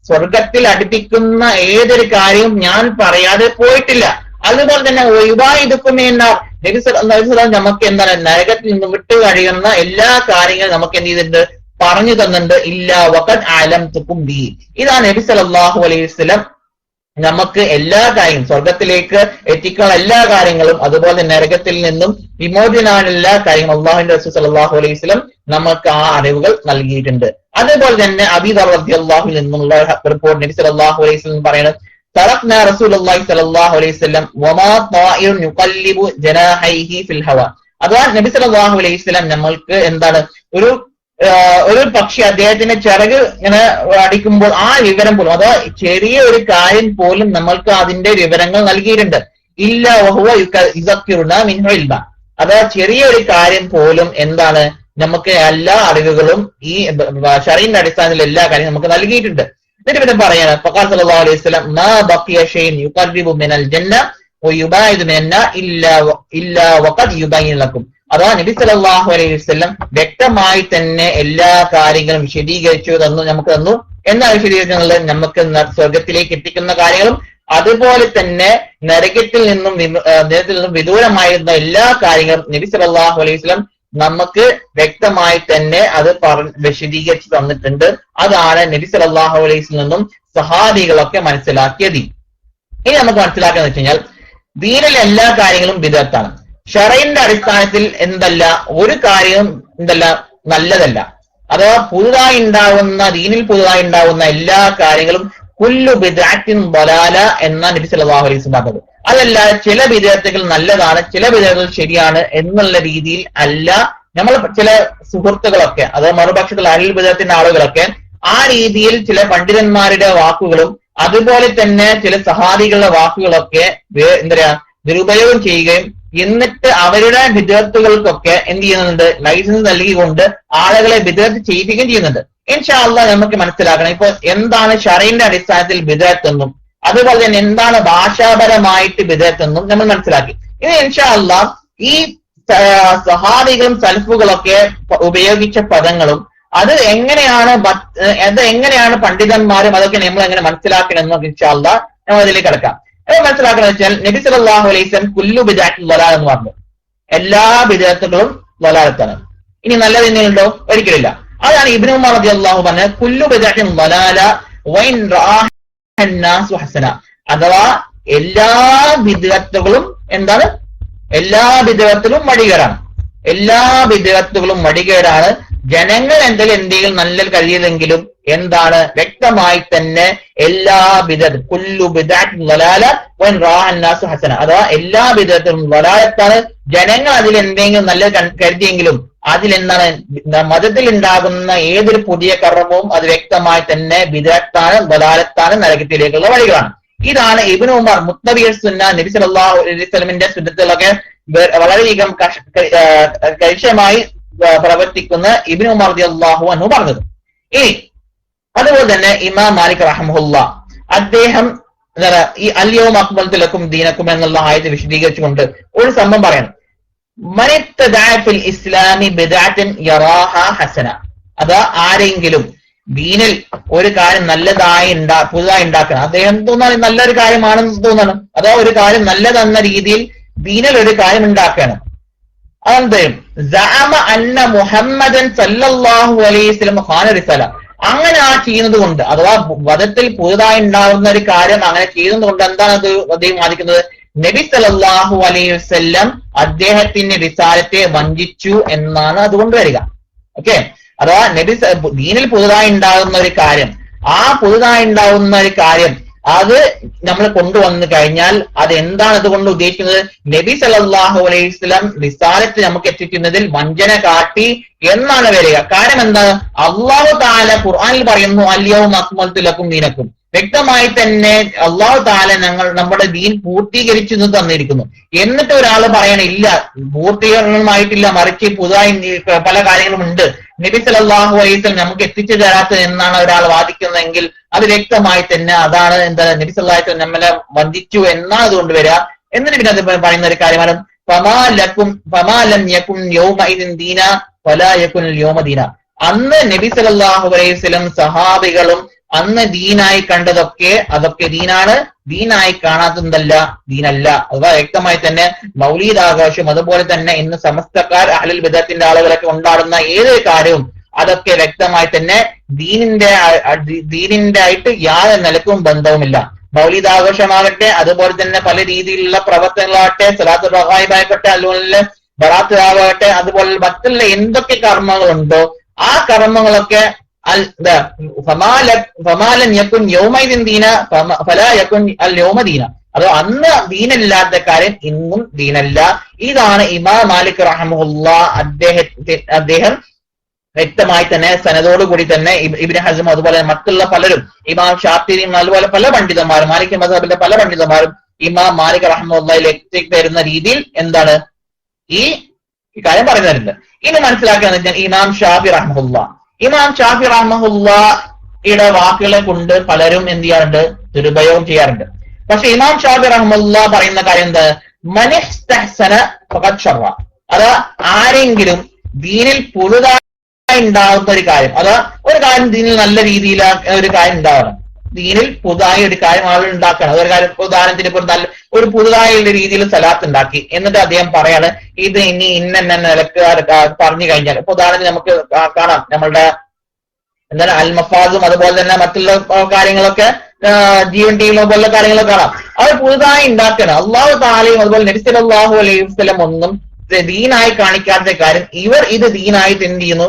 സ്വർഗത്തിൽ അടുപ്പിക്കുന്ന ഏതൊരു കാര്യവും ഞാൻ പറയാതെ പോയിട്ടില്ല. അതുപോലെ തന്നെ ഒഴിവായിതുക്കും എന്നാ നബി സല്ലല്ലാഹു അലൈഹി വസല്ലം നമുക്ക് എന്താണ് നരകത്തിൽ നിന്ന് വിട്ടു കഴിയുന്ന എല്ലാ കാര്യങ്ങളും നമുക്ക് എന്ത് ചെയ്തിട്ടുണ്ട്? പറഞ്ഞു തന്നിട്ടുണ്ട്. ഇല്ലാ വഖദ് അലംതുക്കും ബിഹി. ഇതാണ് നബി സല്ലല്ലാഹു അലൈഹി വസല്ലം നമുക്ക് എല്ലാ കാര്യങ്ങളും സ്വർഗത്തിലേക്ക് എത്തിക്കാനുള്ള എല്ലാ കാര്യങ്ങളും അതുപോലെ നരകത്തിൽ നിന്നും വിമോചനാനുള്ള എല്ലാ കാര്യങ്ങളും അല്ലാഹുവിന്റെ റസൂൽ സല്ലല്ലാഹു അലൈഹി വസല്ലം നമുക്ക് ആ അറിവുകൾ നൽകിയിട്ടുണ്ട്. അതുപോലെ തന്നെ അബീ ദർ റളിയല്ലാഹു അൻഹു നിന്നുള്ള റിപ്പോർട്ട് നബി സല്ലല്ലാഹു അലൈഹി വസല്ലം പറയുന്നത് തറക്നാ റസൂലുള്ളാഹി സ്വല്ലല്ലാഹു അലൈഹി വസല്ലം വമാ ത്വായിറുൻ യുഖല്ലിബു ജനാഹൈഹി ഫിൽ ഹവാ. അഥവാ നബി സല്ലല്ലാഹു അലൈഹി വസല്ലം നമ്മൾക്ക് എന്താണ് ഒരു പക്ഷി അദ്ദേഹത്തിന്റെ ചിറക് ഇങ്ങനെ അടിക്കുമ്പോൾ ആ വിവരം പോലും അഥവാ ചെറിയ ഒരു കാര്യം പോലും നമ്മൾക്ക് അതിന്റെ വിവരങ്ങൾ നൽകിയിട്ടുണ്ട്. ഇല്ല വഹുവ യുസക്കിറുനാ മിൻഹു ഇൽമ. അഥവാ ചെറിയ ഒരു കാര്യം പോലും എന്താണ് നമുക്ക് എല്ലാ അറിവുകളും ഈ ശരീഅത്തിന്റെ അടിസ്ഥാനത്തിൽ എല്ലാ കാര്യവും നമുക്ക് നൽകിയിട്ടുണ്ട്. എന്നിട്ട് പിന്നെ പറയാണ് ഫഖാല സല്ലല്ലാഹു അലൈഹി വസല്ലം മാ ബഖിയ ഷൈഉൻ യുഖർരിബു മിനൽ ജന്ന വയുബായിദു മിനൻ നാർ ഇല്ലാ വഖദ് യുബയ്യിൻ ലക്കും. അഥവാ നബി സല്ലല്ലാഹു അലൈഹി വസല്ലം വ്യക്തമായി തന്നെ എല്ലാ കാര്യങ്ങളും വിശദീകരിച്ചു നമുക്ക് തന്നു. എന്നാ വിശദീകരിക്കുന്നത്? നമുക്ക് സ്വർഗത്തിലേക്ക് എത്തിക്കുന്ന കാര്യങ്ങളും അതുപോലെ തന്നെ നരകത്തിൽ നിന്നും വിദൂരമായിരുന്ന എല്ലാ കാര്യങ്ങളും നബി സല്ലല്ലാഹു അലൈഹി വസല്ലം നമുക്ക് വ്യക്തമായി തന്നെ അത് വിശദീകരിച്ച് തന്നിട്ടുണ്ട്. അതാണ് നബി സല്ലല്ലാഹു അലൈഹി വസല്ലം നിന്നും സഹാബികളൊക്കെ മനസ്സിലാക്കിയത്. ഇനി നമുക്ക് മനസ്സിലാക്കാന്ന് വെച്ച് കഴിഞ്ഞാൽ ദീനിലെ എല്ലാ കാര്യങ്ങളും ബിദ്അത്താണ്. ശറഈന്റെ അടിസ്ഥാനത്തിൽ ഒരു കാര്യവും നല്ലതല്ല. അഥവാ ദീനിൽ പുതുതായി ഉണ്ടാവുന്ന എല്ലാ കാര്യങ്ങളും കുല്ലു ബിദ്അത്തിൻ ളലാല എന്ന നബി സല്ലല്ലാഹു അലൈഹി വസല്ലം പറഞ്ഞത്. അതല്ലാതെ ചില ബിദ്അത്തുകൾ നല്ലതാണ്, ചില ബിദ്അത്തുകൾ ശരിയാണ് എന്നുള്ള രീതിയിൽ അല്ല. നമ്മൾ ചില സുഹൃത്തുക്കളൊക്കെ അത് മറുപക്ഷത്തിൽ അഹ്ലുൽ ബിദ്അത്തിന്റെ ആളുകളൊക്കെ ആ രീതിയിൽ ചില പണ്ഡിതന്മാരുടെ വാക്കുകളും അതുപോലെ തന്നെ ചില സഹാബികളുടെ വാക്കുകളൊക്കെ ദുരുപയോഗം ചെയ്യുകയും എന്നിട്ട് അവരുടെ ബിദ്അത്തുകൾക്കൊക്കെ എന്ത് ചെയ്യുന്നുണ്ട്? ലൈസൻസ് നൽകിക്കൊണ്ട് ആളുകളെ ബിദ്അത്ത് ചെയ്യിപ്പിക്കുകയും ചെയ്യുന്നുണ്ട്. ഇൻഷാ അല്ലാഹ് നമുക്ക് മനസ്സിലാക്കണം ഇപ്പൊ എന്താണ് ശറഈന്റെ അടിസ്ഥാനത്തിൽ ബിദ്അത്ത് എന്നും അതുപോലെ തന്നെ എന്താണ് ഭാഷാപരമായിട്ട് ബിദ്അത്ത് എന്നും നമ്മൾ മനസ്സിലാക്കി. ഇനി ഇൻഷാ അല്ലാഹ് ഈ സഹാബികളും സലഫുകളൊക്കെ ഉപയോഗിച്ച പദങ്ങളും അത് എങ്ങനെയാണ് പണ്ഡിതന്മാരും അതൊക്കെ നമ്മൾ എങ്ങനെ മനസ്സിലാക്കണമെന്ന് ഇൻഷാ അല്ലാഹ് നമ്മൾ അതിലേക്ക് കിടക്കാം. അത് മനസ്സിലാക്കണം വെച്ചാൽ നബി സല്ലല്ലാഹു അലൈഹി വസല്ലം കുല്ലു ബിദ്അത്തിൻ ളലാല എന്ന് പറഞ്ഞു. എല്ലാ ബിദ്അത്തുകളും ളലാലത്താണ്. ഇനി നല്ലത് തന്നെയുണ്ടോ? ഒരിക്കലില്ല. അതാണ് ഇബ്നു ഉമർ റളിയല്ലാഹു അൻഹു പറഞ്ഞത് കുല്ലു ബിദ്അത്തിൻ ളലാല വൈൻ റഅഹന്നാസു ഹസന, അഥവാ എല്ലാ ബിദ്അത്തുകളും എന്താണ്? എല്ലാ ബിദ്അത്തുകളും മടികേടാണ്. എല്ലാ ബിദ്അത്തുകളും മടികേടാണ്. ജനങ്ങൾ എന്തെങ്കിലും നല്ല കഴിയില്ലെങ്കിലും എന്താണ്? വ്യക്തമായി തന്നെ എല്ലാ ബിദ്അത്തും കുല്ലു ബിദ്അത്തിൻ ളലാല വൻ റഅഹന്നാസു ഹസന, അഥവാ എല്ലാ ബിദ്അത്തും ളലാലത്താണ്. ജനങ്ങൾ അതിൽ എന്തെങ്കിലും നല്ല കരുതിയെങ്കിലും അതിലെന്താണ്? മതത്തിൽ ഉണ്ടാകുന്ന ഏതൊരു പുതിയ കർമ്മവും അത് വ്യക്തമായി തന്നെ ബിദ്അത്താണ്, ളലാലത്താണ്, നരകത്തിലേക്കുള്ള വഴികളാണ്. ഇതാണ് ഇബ്നു ഉമർ മുത്തബിയ സുന്ന, നബി സല്ലല്ലാഹു അലൈഹി വസല്ലമിന്റെ സുന്നത്തുകളൊക്കെ വളരെയധികം കർശനമായി പ്രവർത്തിക്കുന്ന ഇബ്നു ഉമർ റളിയല്ലാഹു അൻഹു പറഞ്ഞത്. ഇനി അതുപോലെ തന്നെ ഇമാം മാലിക് റഹ്മഹുല്ലാഹ് അദ്ദേഹം ഈ അൽയൗമ അക്മൽതു ലക്കും ദീനക്കും എന്നുള്ള ആയത്ത് വിശദീകരിച്ചുകൊണ്ട് ഒരു സംഭവം പറയണം. മനിത്തദഅ ഫിൽ ഇസ്ലാമി ബിദ്അത്തൻ യറാഹാ ഹസന, അതാ ആരെങ്കിലും ദീനിൽ ഒരു കാര്യം നല്ലതായി പുതുതായി ഉണ്ടാക്കണം, അദ്ദേഹം തോന്നാണ് നല്ലൊരു കാര്യമാണെന്ന് തോന്നണം, അതാ ഒരു കാര്യം നല്ലതെന്ന രീതിയിൽ ദീനിൽ ഒരു കാര്യം ഉണ്ടാക്കണം. അതെന്തേലും സഅമ അന്ന മുഹമ്മദൻ സല്ലല്ലാഹു അലൈഹി വസല്ലം ഖാന റിസാല, അങ്ങനെ ആ ചെയ്യുന്നത് കൊണ്ട്, അഥവാ മതത്തിൽ പുതുതായി ഉണ്ടാകുന്ന ഒരു കാര്യം അങ്ങനെ ചെയ്യുന്നത് കൊണ്ട് എന്താണ് അത് അദ്ദേഹം വാദിക്കുന്നത്? നബി സല്ലല്ലാഹു അലൈഹി വസല്ലം അദ്ദേഹത്തിന്റെ റിസാലത്തെ വഞ്ചിച്ചു എന്നാണ് അതുകൊണ്ട് വരിക. ഓക്കെ, അഥവാ നബി ദീനിൽ പുതുതായി ഉണ്ടാകുന്ന ഒരു കാര്യം, ആ പുതുതായി ഉണ്ടാകുന്ന ഒരു കാര്യം അത് നമ്മൾ കൊണ്ടുവന്നു കഴിഞ്ഞാൽ അത് എന്താണ് അതുകൊണ്ട് ഉദ്ദേശിക്കുന്നത്? നബി സല്ലല്ലാഹു അലൈഹി വസല്ലം റിസാലത്ത് നമുക്ക് എത്തിക്കുന്നതിൽ വഞ്ചന കാട്ടി എന്നാണ് വരിക. കാരണം എന്താണ്? അല്ലാഹു തആല ഖുർആനിൽ പറയുന്നു അൽയൗമ അക്മൽതു ലക്കും ദീനക്കും, വ്യക്തമായി തന്നെ അല്ലാഹു തആല നമ്മുടെ ദീൻ പൂർത്തീകരിച്ചു തന്നിരിക്കുന്നു. എന്നിട്ട് ഒരാൾ പറയണില്ല പൂർത്തീകരണമായിട്ടില്ല, മറിച്ച് പുതുതായി പല കാര്യങ്ങളും ഉണ്ട്, നബി സല്ലല്ലാഹു അലൈഹി വസല്ലം നമുക്ക് എത്തിച്ചു തരാത്തത് എന്നാണ് ഒരാൾ വാദിക്കുന്നതെങ്കിൽ അത് വ്യക്തമായി തന്നെ അതാണ് എന്താ? നബി സല്ലല്ലാഹു അലൈഹി വസല്ലം നമ്മളെ വഞ്ചിച്ചു എന്നാണ് അതുകൊണ്ട് വരിക. എന്നിട്ട് പിന്നെ അത് പറയുന്ന ഒരു കാര്യമാണ് ഫമാ ലം യകുൻ യൗമഇദിൻ ദീന ഫലാ യകുൻ യൗമ ദീന, അന്ന് നബി സല്ലല്ലാഹു അലൈഹി വസല്ലം സഹാബികളും അന്ന് ദീനായി കണ്ടതൊക്കെ അതൊക്കെ ദീനാണ്, ദീനായി കാണാത്തതല്ല ദീനല്ല. അഥവാ വ്യക്തമായി തന്നെ മൗലീദ് ആഘോഷം, അതുപോലെ തന്നെ ഇന്ന് സമസ്തക്കാർ അഹ്ലുൽ ബിദ്അത്തിന്റെ ആളുകളൊക്കെ കൊണ്ടാടുന്ന ഏതൊരു കാര്യവും അതൊക്കെ വ്യക്തമായി തന്നെ ദീനിന്റെ ആയിട്ട് യാതൊരു നിലക്കും ബന്ധവുമില്ല. മൗലീദ് ആഘോഷമാകട്ടെ, അതുപോലെ തന്നെ പല രീതിയിലുള്ള പ്രവർത്തനങ്ങളാകട്ടെ, സലാത്തുൽ റഗായിബ് ആകട്ടെ, അതുപോലെ ബറാത്ത് ആകട്ടെ, അതുപോലെ മറ്റുള്ള എന്തൊക്കെ കർമ്മങ്ങളുണ്ടോ ആ കർമ്മങ്ങളൊക്കെ ഫമാലൻ യകുൻ യൗമഇദിൻ ദീന ഫലാ യകുൻ അൽ യൗമ ദീന, അതോ അന്ന് ദീനല്ലാത്ത കാര്യം ഇന്നും ദീനല്ല. ഇതാണ് ഇമാം മാലിക് റഹ്മഹുല്ലാഹ് അദ്ദേഹം വ്യക്തമായി തന്നെ സനദോടുകൂടി തന്നെ ഇബ്നു ഹസ്ം അതുപോലെ മറ്റുള്ള പലരും, ഇമാം ഷാഫിഈ അതുപോലെ പല പണ്ഡിതന്മാരും, മാലിക് മദ്ഹബിലെ പല പണ്ഡിതന്മാരും ഇമാം മാലിക് റഹ്മഹുല്ലാഹിൽ എത്തിത്തരുന്ന രീതിയിൽ എന്താണ് ഈ കാര്യം പറയുന്നുണ്ട്. ഇനി മനസ്സിലാക്കുക, ഇമാം ഷാഫി റഹ്മഹുല്ലാഹ്, ഇമാം ഷാഫി റഹ്മഹുല്ലാഹിയുടെ വാക്കുകളെ കൊണ്ട് പലരും എന്ത് ചെയ്യാറുണ്ട്? ദുരുപയോഗം ചെയ്യാറുണ്ട്. പക്ഷെ ഇമാം ഷാഫി റഹ്മഹുല്ലാഹ് പറയുന്ന കാര്യം എന്താ? മനിസ്തഹ്സന ഫഖദ് ശറഅ, അതാ ആരെങ്കിലും ദീനിൽ പുതുതായി ഉണ്ടാകുന്ന ഒരു കാര്യം, അതാ ഒരു കാര്യം ദീനിൽ നല്ല രീതിയിൽ ഒരു കാര്യം ഉണ്ടാവണം, ദീനിൽ പുതുതായി ഒരു കാര്യം ആളുകൾ ഉണ്ടാക്കണം. അതൊരു കാര്യം, ഉദാഹരണത്തിന് ഇപ്പോൾ ഒരു പുതുതായ രീതിയിൽ സലാത്ത് ഉണ്ടാക്കി, എന്നിട്ട് അദ്ദേഹം പറയാണ് ഇത് ഇനി ഇന്ന നിലക്ക് പറഞ്ഞു കഴിഞ്ഞാൽ, ഇപ്പൊ ഉദാഹരണത്തിന് നമുക്ക് കാണാം നമ്മളുടെ എന്താണ് അൽ മഫാദും അതുപോലെ തന്നെ മറ്റുള്ള കാര്യങ്ങളൊക്കെ ജീവൻ ടീമോ പോലുള്ള കാര്യങ്ങളൊക്കെ കാണാം. അവർ പുതുതായി ഉണ്ടാക്കണം. അല്ലാഹു തആലയും അതുപോലെ നബി സല്ലല്ലാഹു അലൈഹി വസല്ലം ഒന്നും ദീനായി കാണിക്കാത്ത കാര്യം ഇവർ ഇത് ദീനായിട്ട് എന്ത് ചെയ്യുന്നു?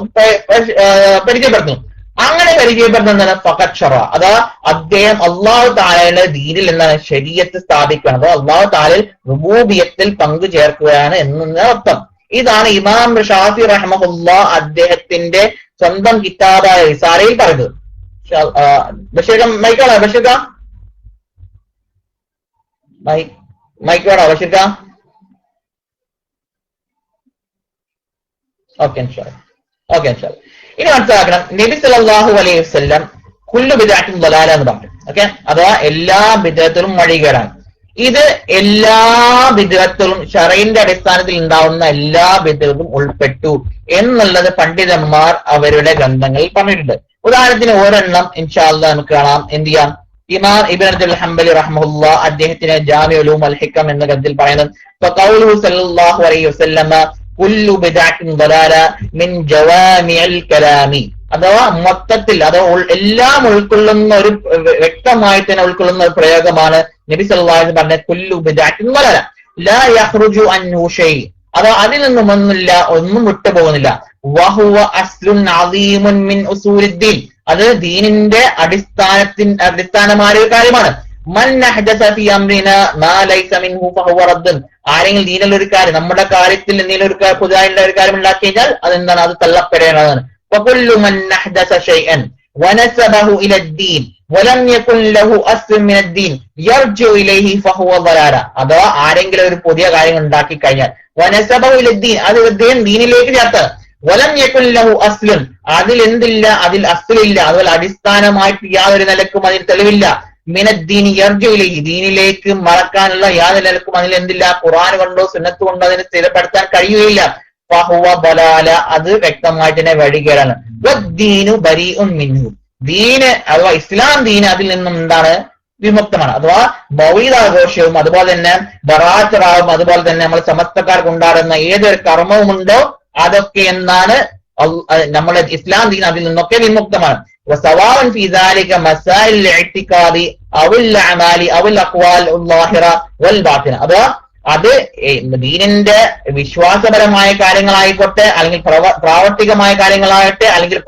പരിചയപ്പെടുത്തുന്നു. അങ്ങനെ പരിചയപ്പെടുന്നത് ഫഖദ് ശറഅ, അതാ അദ്ദേഹം അല്ലാഹു തആലയുടെ ദീനിൽ എന്താണ്? ശരീഅത്ത് സ്ഥാപിക്കുകയാണ്, അതോ അല്ലാഹു തആലയിൽ റുബൂബിയത്തിൽ പങ്കു ചേർക്കുകയാണ് എന്ന അർത്ഥം. ഇതാണ് ഇമാം ഷാഫി റഹ്മഹുല്ലാഹ് അദ്ദേഹത്തിന്റെ സ്വന്തം കിതാബായ റിസാലയിൽ പറയുന്നത്. ബഷീർ മൈക്കാണോ? ബഷീർ മൈക്ക് വേണോ? Basheer okay okay. ഇനി മനസ്സിലാക്കണം, നബി സല്ലല്ലാഹു അലൈഹി വസല്ലം കുല്ലു ബിദ്അത്തിൻ ദലാല എന്ന് പറഞ്ഞു. ഓക്കെ, അഥവാ എല്ലാ ബിദ്അത്തും വഴികേടാണ്. ഇത് എല്ലാ ബിദ്അത്തും ശറഈന്റെ അടിസ്ഥാനത്തിൽ ഉണ്ടാവുന്ന എല്ലാ ബിദ്അത്തും ഉൾപ്പെട്ടു എന്നുള്ളത് പണ്ഡിതന്മാർ അവരുടെ ഗ്രന്ഥങ്ങളിൽ പറഞ്ഞിട്ടുണ്ട്. ഉദാഹരണത്തിന് ഒരെണ്ണം ഇൻഷാ അല്ലാഹ് നമുക്ക് കാണാം. എന്ത് ചെയ്യാം? ഇമാം ഇബ്നു അബ്ദുൽ ഹംബലി റഹ്മഹുല്ലാഹ് അദ്ദേഹത്തിന് ജാമിഉ ഉലൂം അൽ ഹിക്കം എന്ന ഗ്രന്ഥത്തിൽ പറയുന്നത് ഫഖൗലുഹു സല്ലല്ലാഹു അലൈഹി വസല്ലം കുല്ലു ബിദ്അത്തിൻ ദലാല മിൻ ജവാമിഉൽ കലാമി, അഥവാ മൊത്തത്തിൽ അഥവാ എല്ലാം ഉൾക്കൊള്ളുന്ന ഒരു വ്യക്തമായിട്ട് തന്നെ ഉൾക്കൊള്ളുന്ന ഒരു പ്രയോഗമാണ് നബി സല്ലല്ലാഹു അലൈഹി വസല്ലം പറഞ്ഞ കുല്ലു ബിദ്അത്തിൻ ളലാല ലാ യഖ്റുജു അൻഹു ഷൈ. അഥവാ അതിൽ നിന്നും ഒന്നും വിട്ടുപോകുന്നില്ല. വഹുവ അസ്ലുൻ അദീമുൻ മിൻ ഉസൂലിദ്ദീൻ, അത് ദീനിന്റെ അടിസ്ഥാനമായ ഒരു കാര്യമാണ്. മൻ അഹ്ദസ ഫീ അംരിനാ മാ ലൈസ മിൻഹു ഫഹുവ റദ്ദുൻ, ആരെങ്കിലും ദീനിൽ ഒരു കാര്യം നമ്മുടെ കാര്യത്തിൽ എന്തെങ്കിലും ഒരു പുതിയതായിട്ടുള്ള ഒരു കാര്യം ഉണ്ടാക്കി കഴിഞ്ഞാൽ അതെന്താണ്, അത് തള്ളപ്പെടേണ്ടതാണ്. ഫകുല്ലു മൻ അഹ്ദസ ഷൈഅൻ വനസബഹു ഇലദ്ദീൻ വലം യകുൻ ലഹു അസ്ലുൻ മിനദ്ദീൻ യർജു ഇലൈഹി ഫഹുവ ളലാല, അഥവാ ആരെങ്കിലും ഒരു പുതിയ കാര്യം ഉണ്ടാക്കി കഴിഞ്ഞാൽ വനസബഹു ഇലദ്ദീൻ, അത് ദീനിലേക്ക് ചേർത്ത്, വലം യകുൻ ലഹു അസ്ലുൻ, അതിൽ എന്തില്ല, അതിൽ അസ്ലില്ല, അതുപോലെ അടിസ്ഥാനമായിട്ട് യാതൊരു നിലക്കും അതിൽ തെളിവില്ല, മിനദ്ദീൻ യർജു ഇലൈഹി, ദീനിലേക്ക് മറക്കാനുള്ള യാതൊരു നിലക്കും അതിൽ എന്തില്ല, ഖുർആൻ കൊണ്ടോ സുന്നത്ത് കൊണ്ടോ അതിനെ സ്ഥിരപ്പെടുത്താൻ കഴിയുകയില്ല. ഫഹുവ ളലാല, അത് വ്യക്തമായിട്ട് തന്നെ വഴികേടാണ്. വദ്ദീനു ബരീഉൻ മിൻഹു, ദീന് അഥവാ ഇസ്ലാം ദീന് അതിൽ നിന്നും എന്താണ്, വിമുക്തമാണ്. അഥവാ മൗലിദാഘോഷവും അതുപോലെ തന്നെ ബറാഅത്ത് റാവും അതുപോലെ തന്നെ നമ്മൾ സമസ്തക്കാർക്ക് ഉണ്ടാകുന്ന ഏതൊരു കർമ്മവുമുണ്ടോ അതൊക്കെ എന്താണ്, നമ്മുടെ ഇസ്ലാം ദീൻ അതിൽ നിന്നൊക്കെ വിമുക്തമാണ്. വസവാഉൻ ഫീ ദാലിക മസാഇൽ ഇഅ്തിഖാദി അവൽ അഅമാലി അവൽ അഖ്വാൽ അൽ-ളാഹിറ വൽ ബാത്തിന, അഥവാ അത് ദീനിന്റെ വിശ്വാസപരമായ കാര്യങ്ങളായിക്കോട്ടെ, അല്ലെങ്കിൽ പ്രാവർത്തികമായ കാര്യങ്ങളാകട്ടെ, അല്ലെങ്കിൽ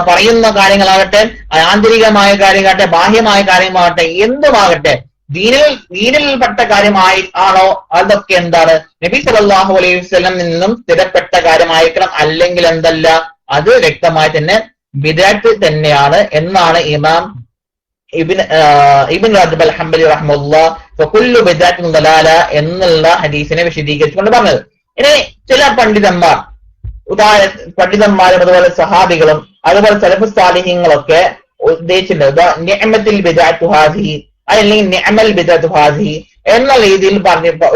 പറയുന്ന കാര്യങ്ങളാകട്ടെ, ആന്തരികമായ കാര്യങ്ങളാകട്ടെ, ബാഹ്യമായ കാര്യമാകട്ടെ, എന്തുമാകട്ടെ, ദീനിൽപ്പെട്ട കാര്യമായി ആണോ അതൊക്കെ എന്താണ് നബി സല്ലല്ലാഹു അലൈഹി വസല്ലം നിന്നും സ്ഥിരപ്പെട്ട കാര്യമായിരിക്കണം. അല്ലെങ്കിൽ എന്തല്ല, അത് വ്യക്തമായി തന്നെ ബിദ്അത്ത് തന്നെയാണ് എന്നാണ് ഇമാം ഇബ്ൻ റജബ് അൽ-ഹംബലി റഹ്മത്തുള്ളാഹി ഫകുല്ലു ബിദ്അത്തിൻ ളലാല എന്നുള്ള ഹദീസിനെ വിശദീകരിച്ചുകൊണ്ട് പറഞ്ഞത്. ഇനി ചില പണ്ഡിതന്മാരും അതുപോലെ സഹാബികളും അതുപോലെ സലഫ് സാലിഹീങ്ങളൊക്കെ ഉദ്ദേശിച്ചിട്ടുണ്ട് നിഅമത്തുൽ ബിദ്അത്തു ഹാദിഹി, അല്ലെങ്കിൽ നിഅമൽ ബിദ്അത്തു ഹാദിഹി എന്ന രീതിയിൽ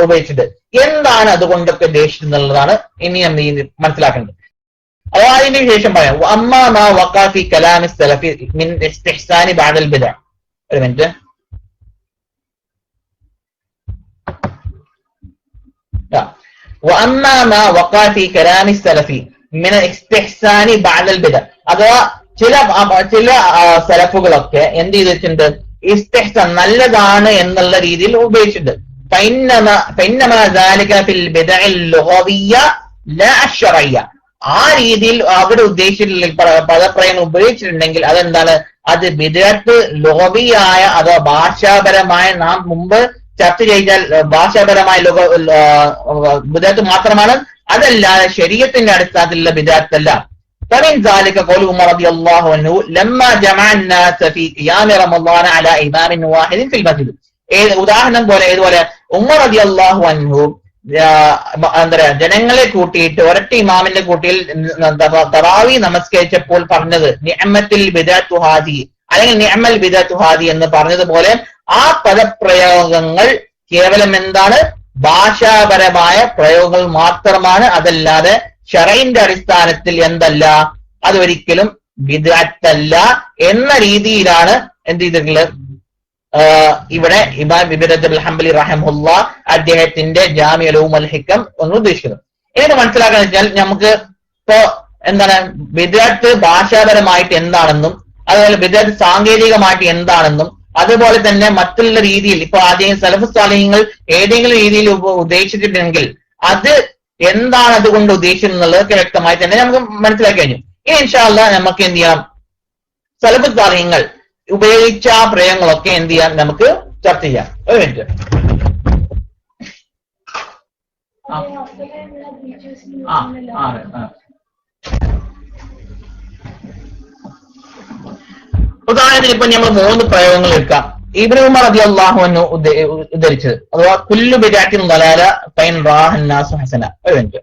ഉപയോഗിച്ചിട്ട് എന്താണ് അതുകൊണ്ടൊക്കെ ഉദ്ദേശിച്ചതെന്നുള്ളതാണ് ഇനി നമ്മൾ മനസ്സിലാക്കേണ്ടത്. അതിന് ശേഷം പറയാം അമ്മാ മാ വഖഅ ഫീ കലാമി സലഫി മിൻ ഇസ്തിഹ്സാനി ബഅദൽ ബിദ്അ. ഒരു മിനിറ്റ്. വഅമ്മാ മാ വഖഅ ഫീ കലാമി സലഫി മിൻ ഇസ്തിഹ്സാനി ബഅദൽ ബിദ്അ, അഥവാ ചില സലഫുകളൊക്കെ എന്ത് ചെയ്തിട്ടുണ്ട്, ഇസ്തിഹ്സാൻ നല്ലതാണ് എന്നുള്ള രീതിയിൽ ഉപയോഗിച്ചിട്ടുണ്ട്. ഫഇന്നമാ ദാലിക ഫിൽ ബിദ്അൽ ലുഗവിയ്യ ലാ അശ്ശറയ്യ, ആ രീതിയിൽ അവിടെ ഉദ്ദേശിച്ചിട്ടുള്ള പദപ്രയോഗം ഉപയോഗിച്ചിട്ടുണ്ടെങ്കിൽ അതെന്താണ്, അത് ബിദ്അത്ത് ലുഗവിയായ അഥവാ ഭാഷാപരമായ, നാം മുമ്പ് ചർച്ച ചെയ്താൽ ഭാഷാപരമായ ബിദ്അത്ത് മാത്രമാണ്, അതല്ലാതെ ശരീഅത്തിന്റെ അടിസ്ഥാനത്തിലുള്ള ബിദ്അത്തല്ല. فمن ذلك قول عمر رضي الله عنه لما جمع الناس في قيام رمضان على إمام واحد في المسجد. ഉദാഹരണം പോലെ ഇതുപോലെ ഉമർ റളിയല്ലാഹു അൻഹു ജനങ്ങളെ കൂട്ടിയിട്ട് ഒരൊറ്റ ഇമാമിന്റെ കൂട്ടിയിൽ തറാവി നമസ്കരിച്ചപ്പോൾ പറഞ്ഞത് നിഅമത്തുൽ ബിദ്അത്തു ഹാദി, അല്ലെങ്കിൽ നിഅമൽ ബിദ്അത്തു ഹാദി എന്ന് പറഞ്ഞതുപോലെ ആ പദപ്രയോഗങ്ങൾ കേവലം എന്താണ്, ഭാഷാപരമായ പ്രയോഗങ്ങൾ മാത്രമാണ്, അതല്ലാതെ ശറഈന്റെ അടിസ്ഥാനത്തിൽ എന്തല്ല, അതൊരിക്കലും ബിദ്അത്തല്ല എന്ന രീതിയിലാണ് എന്ത് ചെയ്തിട്ടുള്ളത് ഇവിടെ ഇമാം ഇബ്നു റജബ് അൽ-ഹംബലി റഹിമഹുല്ലാഹ് അദ്ദേഹത്തിന്റെ ജാമിഉൽ ഉലൂം വൽ ഹിക്കം എന്ന് ഉദ്ദേശിക്കുന്നത്. ഇത് മനസ്സിലാക്കാൻ വെച്ചാൽ നമുക്ക് ഇപ്പോ എന്താണ് ബിദ്അത്ത് ഭാഷാപരമായിട്ട് എന്താണെന്നും അതുപോലെ ബിദ്അത്ത് സാങ്കേതികമായിട്ട് എന്താണെന്നും അതുപോലെ തന്നെ മറ്റുള്ള രീതിയിൽ ഇപ്പൊ ആദ്യം സലഫ് സാലിഹീങ്ങൾ ഏതെങ്കിലും രീതിയിൽ ഉദ്ദേശിച്ചിട്ടുണ്ടെങ്കിൽ അത് എന്താണ് അതുകൊണ്ട് ഉദ്ദേശിക്കുന്നത് എന്നുള്ളതൊക്കെ വ്യക്തമായി തന്നെ നമുക്ക് മനസ്സിലാക്കി കഴിഞ്ഞു. ഇനി ഇൻഷാ അല്ലാഹ് നമുക്ക് എന്ത് ചെയ്യാം, സലഫ് സാലിഹീങ്ങൾ ഉപയോഗിച്ച ആ പ്രയോഗങ്ങളൊക്കെ എന്ത് ചെയ്യാം നമുക്ക് ചർച്ച ചെയ്യാം. ഒരു മിനിറ്റ്. ഉദാഹരണത്തിന് ഇപ്പൊ നമ്മൾ 3 പ്രയോഗങ്ങൾ എടുക്കാം. ഇബ്നു ഉമർ റളിയല്ലാഹു അൻഹു ഉദ്ധരിച്ചത് അഥവാ കുല്ലു ബിദ്അത്തിൻ ളലാല ഫൈൻ റാഹൻ നാസു ഹസന. ഒരു മിനിറ്റ്.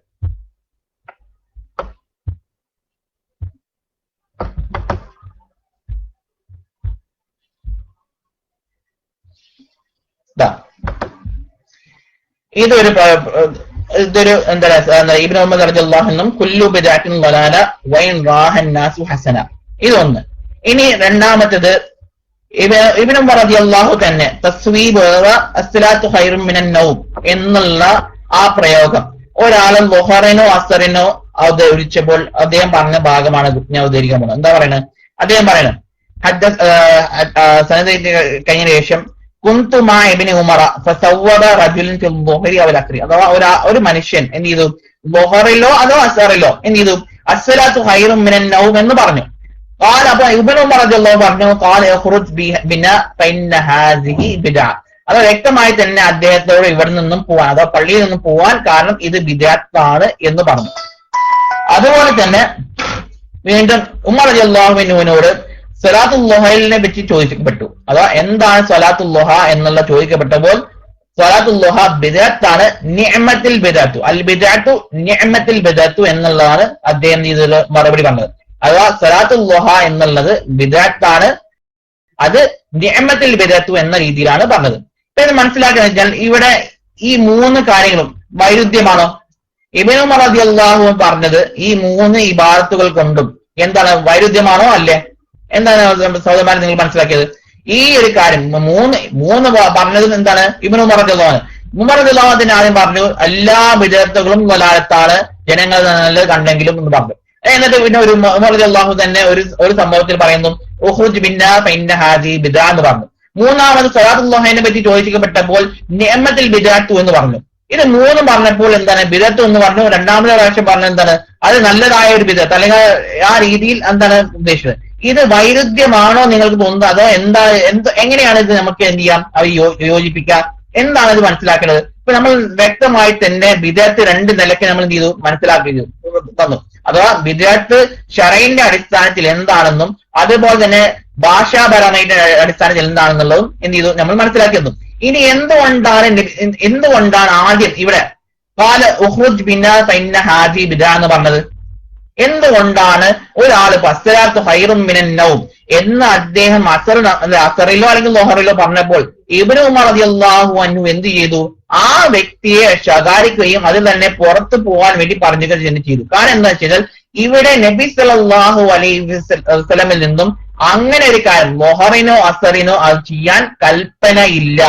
ഇതൊരു എന്താ ഇബ്നു ഉമർ റളിയല്ലാഹു അൻഹു കുല്ലു ബിദ്അത്തിൻ ളലാല വൈൻ റാഹൻ നാസു ഹസന, ഇതൊന്ന്. ഇനി രണ്ടാമത്തേത് ഇബ്നു ഉമർ റളിയല്ലാഹു തന്നെ തസ്വീബ് അസ്സലാത്തു ഖൈറും മിനൻ നൗം എന്നുള്ള ആ പ്രയോഗം ഒരാൾ ളുഹറിനോ അസ്റിനോ അവതരിച്ചപ്പോൾ അദ്ദേഹം പറഞ്ഞ ഭാഗമാണ് ഞാൻ ഉദ്ധരിക്കാൻ പോകുന്നത്. എന്താ പറയുന്നത്? അദ്ദേഹം പറയുന്നത് സനദ് കഴിഞ്ഞ ശേഷം കുന്തു മാ ഇബ്നു ഉമറ ഫസവ്വദ റജുലൻ ഫിൽ ദുഹരി അവൽ അസ്രി, അഥവാ ഒരു മനുഷ്യൻ എന്ത് ചെയ്തു, ദുഹറിലോ അതോ അസ്റിലോ എന്ത് ചെയ്തു, അസ്സലാത്തു ഖൈറും മിനൻ നൗം എന്ന് പറഞ്ഞു. ഖാല, അപ്പോൾ ഇബ്നു ഉമർ റളിയല്ലാഹു പറഞ്ഞു, ഖാല യഖ്റുജ് ബിനാ ഫഇന്ന ഹാസിഹി ബിദ്അ, അത് വ്യക്തമായി തന്നെ അദ്ദേഹത്തോട് ഇവിടെ നിന്നും പോവാൻ, അഥവാ പള്ളിയിൽ നിന്നും പോവാൻ, കാരണം ഇത് ബിദ്അത്താണ് എന്ന് പറഞ്ഞു. അതുപോലെ തന്നെ വീണ്ടും ഉമർ റളിയല്ലാഹു അൻഹുവിനോട് സ്വലാത്തുൽ ളുഹയിനെ പറ്റി ചോദിക്കപ്പെട്ടു. അഥവാ എന്താണ് സ്വലാത്തുൽ ളുഹ എന്നുള്ള ചോദിക്കപ്പെട്ടപ്പോൾ സ്വലാത്തുൽ ളുഹ ബിദ്അത്താണ്, നിഅമത്തിൽ ബിദ്അത്തു, അൽ ബിദ്അത്തു നിഅമത്തിൽ ബിദ്അത്തു എന്നുള്ളതാണ് അദ്ദേഹം ഇതിൽ മറുപടി പറഞ്ഞത്. അഥവാ സ്വലാത്തുൽ ളുഹ എന്നുള്ളത് ബിദ്അത്താണ്, അത് നിഅമത്തിൽ ബിദ്അത്തു എന്ന രീതിയിലാണ് പറഞ്ഞത്. ഇത് മനസ്സിലാക്കുക വെച്ചാൽ ഇവിടെ ഈ മൂന്ന് കാര്യങ്ങളും വൈരുദ്ധ്യമാണോ? ഇബ്നു ഉമർ റളിയല്ലാഹു അൻഹു പറഞ്ഞത് ഈ മൂന്ന് ഇബാദത്തുകൾ കൊണ്ടും എന്താണ്, വൈരുദ്ധ്യമാണോ അല്ലേ? എന്താണ് സഹോദരന്മാരെ നിങ്ങൾ മനസ്സിലാക്കിയത്? ഈ ഒരു കാര്യം മൂന്ന് പറഞ്ഞത് എന്താണ്? ഇബ്നു ഉമർ റളിയല്ലാഹു അൻഹു, ഉമർ റളിയല്ലാഹു അൻഹു ആദ്യം പറഞ്ഞു എല്ലാ ബിദ്അത്തുകളും വലാലത്താണ്, ജനങ്ങൾ നല്ലത് കണ്ടെങ്കിലും എന്ന് പറഞ്ഞു. എന്നിട്ട് പിന്നെ ഒരു ഉമർ റളിയല്ലാഹു തന്നെ ഒരു സംഭവത്തിൽ പറയുന്നു, ഉഖ്റുജ് ബിന്നാ ഫഇന്ന ഹാദിഹി ബിദ്അ എന്ന് പറഞ്ഞു. മൂന്നാമത് സ്വലാത്തുൽ ളുഹയെ പറ്റി ചോദിക്കപ്പെട്ടപ്പോൾ നിഅമത്തിൽ ബിദ്അത്തു എന്ന് പറഞ്ഞു. ഇത് മൂന്നും പറഞ്ഞപ്പോൾ എന്താണ്, ബിദ്അത്ത് എന്ന് പറഞ്ഞു. രണ്ടാമത്തെ പ്രാവശ്യം പറഞ്ഞത് എന്താണ്, അത് നല്ലതായ ഒരു ബിദ്അത്ത്, അല്ലെങ്കിൽ ആ രീതിയിൽ എന്താണ് ഉദ്ദേശിച്ചത്. ഇത് വൈരുദ്ധ്യമാണോ നിങ്ങൾക്ക് തോന്നുന്നത്, അതോ എങ്ങനെയാണ് ഇത് നമുക്ക് എന്ത് ചെയ്യാം, അവർ യോജിപ്പിക്കാം, എന്താണ് ഇത് മനസ്സിലാക്കേണ്ടത്? ഇപ്പൊ നമ്മൾ വ്യക്തമായി തന്നെ ബിദ്അത്ത് രണ്ട് നിലയ്ക്ക് നമ്മൾ എന്ത് ചെയ്തു, മനസ്സിലാക്കി തന്നു. അഥവാ ബിദ്അത്ത് ശറഈന്റെ അടിസ്ഥാനത്തിൽ എന്താണെന്നും അതുപോലെ തന്നെ ഭാഷാപരമായിട്ട് അടിസ്ഥാനത്തിൽ എന്താണെന്നുള്ളതും എന്ത് ചെയ്തു, നമ്മൾ മനസ്സിലാക്കി തന്നു. ഇനി എന്തുകൊണ്ടാണ് ആദ്യം ഇവിടെ ഖാല ഉഖ്റുജ് ബിനാ ഫഇന്ന ഹാദിഹി ബിദ്അ എന്ന് പറഞ്ഞത്? എന്തുകൊണ്ടാണ് ഒരാള് അസ്സലാത്തു ഖൈറും മിനൻ നൗം എന്ന് അദ്ദേഹം അസറിലോ അല്ലെങ്കിൽ ളുഹറിലോ പറഞ്ഞപ്പോൾ ഇബ്നു ഉമർ റളിയല്ലാഹു അൻഹു എന്ത് ചെയ്തു, ആ വ്യക്തിയെ ശകാരിക്കുകയും അതിൽ തന്നെ പുറത്തു പോകാൻ വേണ്ടി പറഞ്ഞുകൊണ്ട് ചെയ്തു. കാരണം എന്താ വെച്ചാൽ ഇവിടെ നബി സല്ലല്ലാഹു അലൈഹി വസല്ലമിൽ നിന്നും അങ്ങനെ ഒരു കാര്യം ളുഹറിനോ അസറിനോ അത് ചെയ്യാൻ കൽപ്പനയില്ല,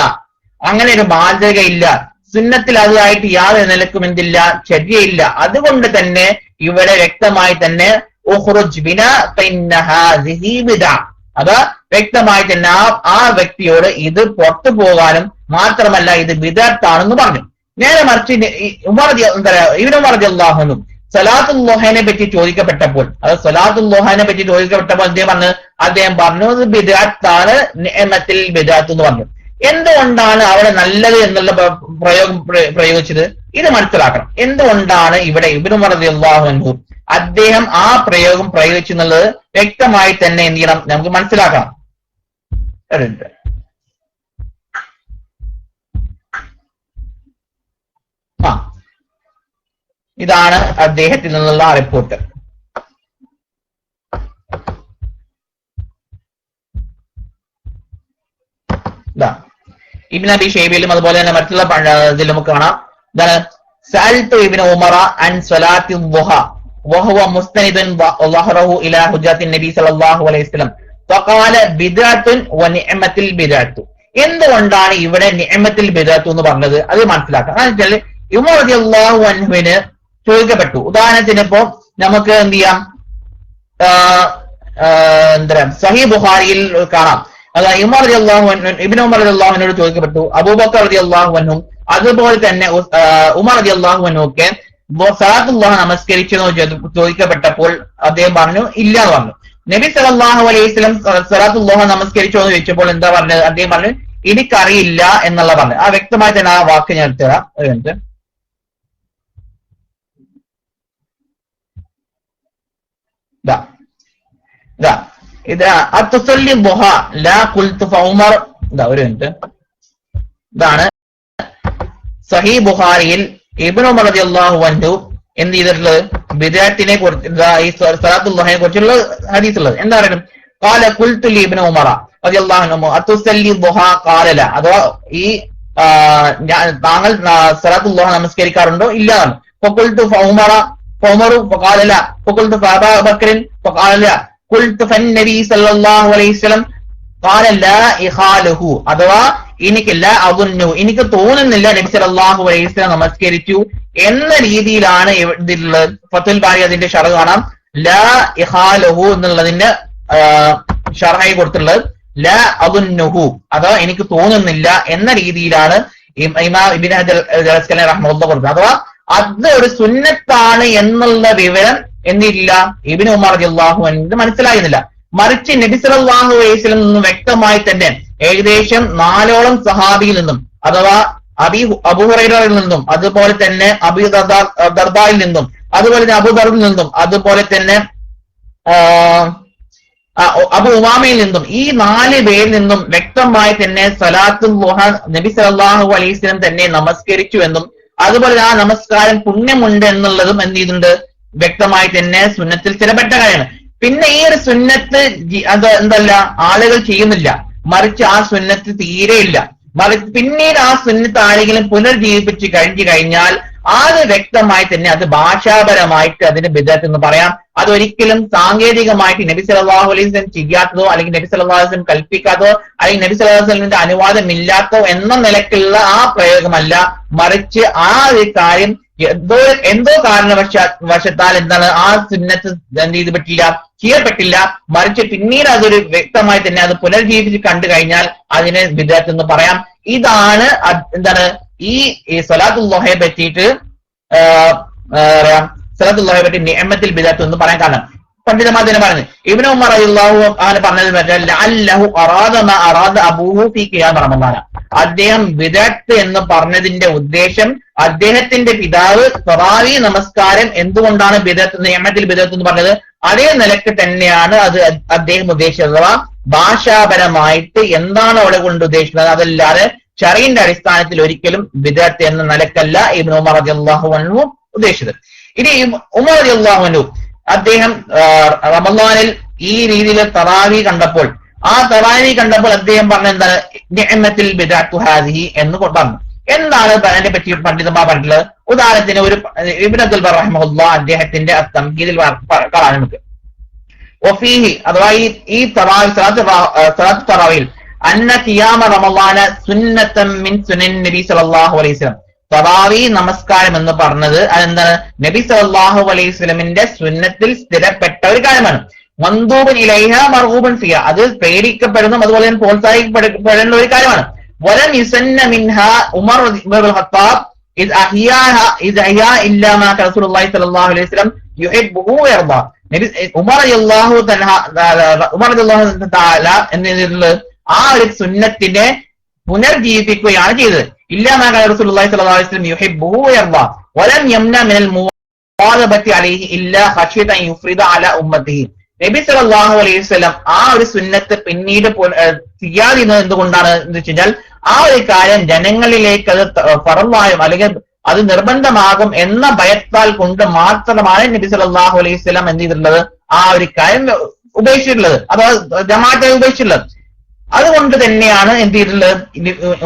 അങ്ങനെ ഒരു ബാധ്യതയില്ല, സുന്നത്തിൽ അതായിട്ട് യാതൊരു നിലക്കും എന്തില്ല, ചര്യയില്ല. അതുകൊണ്ട് തന്നെ ഇവിടെ വ്യക്തമായി തന്നെ ഉഖ്റുജ് ബിനാ ഫഇന്ന ഹാദിഹി ബിദ്അ, അത് വ്യക്തമായി തന്നെ ആ വ്യക്തിയോട് ഇത് പുറത്തു പോകാനും മാത്രമല്ല ഇത് ബിദ്അത്താണെന്ന് പറഞ്ഞു. നേരെ മറിച്ച് ഇബ്നു ഉമർ റളിയല്ലാഹു അൻഹു സ്വലാത്തുൽ ളുഹയെ പറ്റി ചോദിക്കപ്പെട്ടപ്പോൾ, അത് സ്വലാത്തുൽ ളുഹയെ പറ്റി ചോദിക്കപ്പെട്ടപ്പോൾ അദ്ദേഹം പറഞ്ഞു ഇത് ബിദ്അത്താണ്, നിഅമത്തിൽ ബിദ്അത്ത് എന്ന് പറഞ്ഞു. എന്തുകൊണ്ടാണ് അവിടെ നല്ലത് എന്നുള്ള പ്രയോഗിച്ചത്? ഇത് മനസ്സിലാക്കണം. എന്തുകൊണ്ടാണ് ഇവിടെ ഇബ്നു ഉമർ റളിയല്ലാഹു അൻഹു അദ്ദേഹം ആ പ്രയോഗം പ്രയോഗിച്ചു എന്നുള്ളത് വ്യക്തമായി തന്നെ എന്ത് ചെയ്യണം, നമുക്ക് മനസ്സിലാക്കണം. ഇതാണ് അദ്ദേഹത്തിൽ നിന്നുള്ള റിപ്പോർട്ട്. ഇബ്നു അബി ഷൈബയിലും അതുപോലെ തന്നെ മറ്റുള്ള ഇതിൽ നമുക്ക് കാണാം. എന്താണ്, സഅൽതു ഇബ്നു ഉമറ അൻ സ്വലാത്തി ദുഹ വഹുവ മുസ്തനിദുൻ ളഹറഹു ഇലാ ഹുജ്ജത്തിൻ നബി സല്ലല്ലാഹു അലൈഹി വസല്ലം ഫഖാല ബിദ്അത്തുൻ വനിഅമത്തിൽ ബിദ്അത്തു. എന്തുകൊണ്ടാണ് ഇവിടെ നിഅമത്തിൽ ബിദ്അത്തു എന്ന് പറഞ്ഞത്? അത് മനസ്സിലാക്കാം. അതെന്ന് ഉമർ റളിയല്ലാഹു അൻഹുവിന് ചോദിക്കപ്പെട്ടു. ഉദാഹരണത്തിന് ഇപ്പോ നമുക്ക് എന്ത് ചെയ്യാം, സഹീഹ് ബുഖാരിയിൽ കാണാം. അതായത് ഇബ്നു ഉമർ റളിയല്ലാഹു അൻഹുവിനോട് ചോദിക്കപ്പെട്ടു, അബൂബക്കർ റളിയല്ലാഹു അൻഹു അതുപോലെ തന്നെ ഉമർ റളിയല്ലാഹു അൻഹു ഒക്കെ സ്വലാത്തുൽ ളുഹ നമസ്കരിച്ചെന്ന് ചോദിക്കപ്പെട്ടപ്പോൾ അദ്ദേഹം പറഞ്ഞു ഇല്ല എന്ന് പറഞ്ഞു. നബി സല്ലല്ലാഹു അലൈഹി വസല്ലം സ്വലാത്തുൽ ളുഹ നമസ്കരിച്ചോ എന്ന് ചോദിച്ചപ്പോൾ എന്താ പറഞ്ഞത്? അദ്ദേഹം പറഞ്ഞു എനിക്കറിയില്ല എന്നുള്ള പറഞ്ഞു. ആ വ്യക്തമായി തന്നെ ആ വാക്ക് ഞാൻ എടുത്തുതരാം. ഒരു മിനിറ്റ്. ഒരു മിനിറ്റ്. ഇതാണ് സഹീഹ് ബുഖാരിയിൽ ഇബ്നു ഉമർ റളിയല്ലാഹു അൻഹു എന്ത് ചെയ്തിട്ടുള്ളത്, ബിദ്അത്തിനെ കുറിച്ച്, ഈ സ്വലാത്തുൽ ളുഹയെ കുറിച്ചുള്ള ഹദീസ് ഉള്ളത്. എന്താ പറയുന്നത്? ഖാല ഖുൽതു ലി ഇബ്നു ഉമർ റളിയല്ലാഹു അൻഹു അത്തുസല്ലി ദുഹ ഖാല ല, അഥവാ ഈ താങ്കൾ സ്വലാത്തുൽ ളുഹ നമസ്കരിക്കാറുണ്ടോ? ഇല്ല. ഫഖുൽതു ഫഉമറു ഫഖാല ല, ഫഖുൽതു ഫഅബൂ ബക്കറിൻ ഫഖാല ല, ഖുൽതു ഫന്നബി സല്ലല്ലാഹു അലൈഹി വസല്ലം ഖാല ലാ ഇഖാലഹു, അഥവാ എനിക്കില്ല അദുന്നു, എനിക്ക് തോന്നുന്നില്ല നബി സല്ലല്ലാഹു അലൈഹി വസല്ലം നമസ്കരിച്ചു എന്ന രീതിയിലാണ് ഇതിലുള്ളത്. ഫത്തുൽ ബാരി അതിന്റെ ഷർഹ് കാണാം. ലാ ഇഹാലഹു എന്നുള്ളതിന്റെ ഷർഹായി കൊടുത്തിട്ടുള്ളത് ലാ അദുന്നുഹു, അഥവാ എനിക്ക് തോന്നുന്നില്ല എന്ന രീതിയിലാണ് ഇമാം ഇബ്നു ഹജർ അസ്ഖലാനി റഹ്മത്തുള്ളാഹി കൊടുത്തത്. അഥവാ അത് ഒരു സുന്നത്താണ് എന്നുള്ള വിവരം എന്തില്ല ഇബ്നു ഉമർ റളിയല്ലാഹു അൻഹു മനസ്സിലായിരുന്നില്ല. മറിച്ച് നബി സല്ലല്ലാഹു അലൈഹി വസല്ലം നിന്നും വ്യക്തമായി തന്നെ ഏകദേശം 4ഓളം സഹാബിയിൽ നിന്നും, അഥവാ അബൂ ഹുറൈറയിൽ നിന്നും, അതുപോലെ തന്നെ അബൂ ദർദായിൽ നിന്നും, അതുപോലെ തന്നെ അബൂ ദർദിൽ നിന്നും, അതുപോലെ തന്നെ അബൂ ഉമാമയിൽ നിന്നും, ഈ 4 പേരിൽ നിന്നും വ്യക്തമായി തന്നെ സലാത്തുൽ ദുഹ നബി സല്ലല്ലാഹു അലൈഹി വസല്ലം തന്നെ നമസ്കരിച്ചു എന്നും അതുപോലെ ആ നമസ്കാരം പുണ്യമുണ്ട് എന്നുള്ളതും എന്ത് ചെയ്തിട്ടുണ്ട്, വ്യക്തമായി തന്നെ സുന്നത്തിൽ സ്ഥിരപ്പെട്ട കാര്യമാണ്. പിന്നെ ഈ ഒരു സുന്നത്ത് അത് എന്തല്ല ആളുകൾ ചെയ്യുന്നില്ല, മറിച്ച് ആ സുന്നത്ത് തീരെയില്ല. പിന്നീട് ആ സുന്നത്ത് ആരെങ്കിലും പുനർജീവിപ്പിച്ച് കഴിഞ്ഞാൽ അത് വ്യക്തമായി തന്നെ അത് ഭാഷാപരമായിട്ട് അതിന്റെ ബിദ്അത്ത് എന്ന് പറയാം. അതൊരിക്കലും സാങ്കേതികമായിട്ട് നബി സല്ലല്ലാഹു അലൈഹി വസല്ലം ചെയ്യാത്തതോ അല്ലെങ്കിൽ നബി സല്ലല്ലാഹു അലൈഹി വസല്ലം കൽപ്പിക്കാത്തതോ അല്ലെങ്കിൽ നബി സല്ലല്ലാഹു അലൈഹി വസല്ലമിന്റെ അനുവാദമില്ലാത്തതോ എന്ന നിലക്കുള്ള ആ പ്രയോഗമല്ല, മറിച്ച് ആ ഒരു കാര്യം എന്തോ കാരണവശത്താൽ എന്താണ് ആ സുന്നത്ത് എന്ത് ചെയ്യപ്പെട്ടില്ല, മറിച്ച് പിന്നീട് അതൊരു വ്യക്തമായി തന്നെ അത് പുനർജീവിച്ച് കണ്ടു കഴിഞ്ഞാൽ അതിനെ ബിദ്അത്ത് എന്ന് പറയാം. ഇതാണ് എന്താണ് ഈ സ്വലാത്തുൽ ദുഹയെ പറ്റിയിട്ട് സ്വലാത്തുൽ ദുഹയെ പറ്റി നിഅമത്തുൽ ബിദ്അത്ത് എന്ന് പറയാൻ കാരണം പണ്ഡിതന്മാർ തന്നെ പറയുന്നത്. ഇബ്നു ഉമർ റളിയല്ലാഹു അൻഹു പറഞ്ഞത് ലഅല്ലഹു അറാദ മാ അറാദ അബൂഹു ഫീ ഖിയാം റമളാൻ. അദ്ദേഹം ബിദ്അത്ത് എന്ന് പറഞ്ഞതിന്റെ ഉദ്ദേശം അദ്ദേഹത്തിന്റെ പിതാവ് തറാവീഹ് നമസ്കാരം എന്തുകൊണ്ടാണ് ബിദ്അത്ത് നിഅമത്തുൽ ബിദ്അത്ത് എന്ന് പറഞ്ഞത് അതേ നിലക്ക് തന്നെയാണ് അത് അദ്ദേഹം ഉദ്ദേശിച്ചത്. അഥവാ ഭാഷാപരമായിട്ട് എന്താണ് അവിടെ കൊണ്ട് ഉദ്ദേശിക്കുന്നത്, അതല്ലാതെ ശറഈന്റെ അടിസ്ഥാനത്തിൽ ഒരിക്കലും ബിദ്അത്ത് എന്ന നിലക്കല്ല ഇബ്നു ഉമർ റളിയല്ലാഹു അൻഹു ഉദ്ദേശിച്ചത്. ഇനി ഉമർ റളിയല്ലാഹു അൻഹു അദ്ദേഹം റമളാനിൽ ഈ രീതിയിൽ തറാവീഹ് കണ്ടപ്പോൾ അദ്ദേഹം പറഞ്ഞ എന്താണ് നിഅമത്തുൽ ബിദ്അത്തു ഹാദിഹി എന്ന് പറഞ്ഞു. എന്താണ് അതിനെ പറ്റി പണ്ഡിതന്മാർ പറഞ്ഞിട്ടുള്ളത്? ഉദാഹരണത്തിന് ഒരു ഇബ്നു അബ്ദുൽ ബർ റഹിമഹുല്ലാഹ് അദ്ദേഹത്തിന്റെ തംഹീദിൽ കാണാൻ നമുക്ക് വഫീഹി, അഥവാ ഈ സലാത്ത് തറാവീഹ് അന്ന ഖിയാമ റമളാന സുന്നത്തൻ മിൻ സുനൻ നബി സല്ലല്ലാഹു അലൈഹി വസല്ലം. തറാവീഹ് നമസ്കാരം എന്ന് പറഞ്ഞത് അതെന്താണ് നബി സല്ലല്ലാഹു അലൈഹി വസല്ലമിന്റെ സുന്നത്തിൽ സ്ഥിരപ്പെട്ട ഒരു കാര്യമാണ്. മന്ദൂബൻ ഇലൈഹ മർഗൂബൻ ഫിഹ, അത് പ്രേരിക്കപ്പെടുന്നതും അതുപോലെ തന്നെ പ്രോത്സാഹിക്കപ്പെടേണ്ട ഒരു കാര്യമാണ്. വലം യുസന്ന മിൻഹ ഉമർ ഇബ്നുൽ ഖത്താബ് ഇദ് അഹ്യാ ഇല്ലാ മാ റസൂലുള്ളാഹി സ്വല്ലല്ലാഹു അലൈഹി വസല്ലം യുഹിബ്ബുഹു വയർദ. നബി ഉമർ റളിയല്ലാഹു തആല എന്നുള്ളത് ആ ഒരു സുന്നത്തിനെ പുനർജീവിപ്പിക്കുകയാണ് ചെയ്തത്. ഇല്ലാ മാ റസൂലുള്ളാഹി സ്വല്ലല്ലാഹു അലൈഹി വസല്ലം യുഹിബ്ബുഹു വയർദ വലം യംന മിനൽ മുവാദബത്തി അലൈഹി ഇല്ലാ ഖശിയത അൻ യുഫ്രിദ അലാ ഉമ്മത്തിഹി. നബി സല്ലല്ലാഹു അലൈഹി വസല്ലം ആ ഒരു സുന്നത്ത് പിന്നീട് ചെയ്യാതിരുന്നത് എന്തുകൊണ്ടാണ് എന്ന് വെച്ച് കഴിഞ്ഞാൽ ആ ഒരു കാര്യം ജനങ്ങളിലേക്ക് അത് ഫർളായും അല്ലെങ്കിൽ അത് നിർബന്ധമാകും എന്ന ഭയത്താൽ കൊണ്ട് മാത്രമാണ് നബി സല്ലല്ലാഹു അലൈഹി വസല്ലം എന്ത് ചെയ്തിട്ടുള്ളത് ആ ഒരു കാര്യം ഉപേക്ഷിച്ചിട്ടുള്ളത്, അഥവാ ജമാഅത്തെ ഉപേക്ഷിച്ചിട്ടുള്ളത്. അതുകൊണ്ട് തന്നെയാണ് എന്ത് ചെയ്തിട്ടുള്ളത്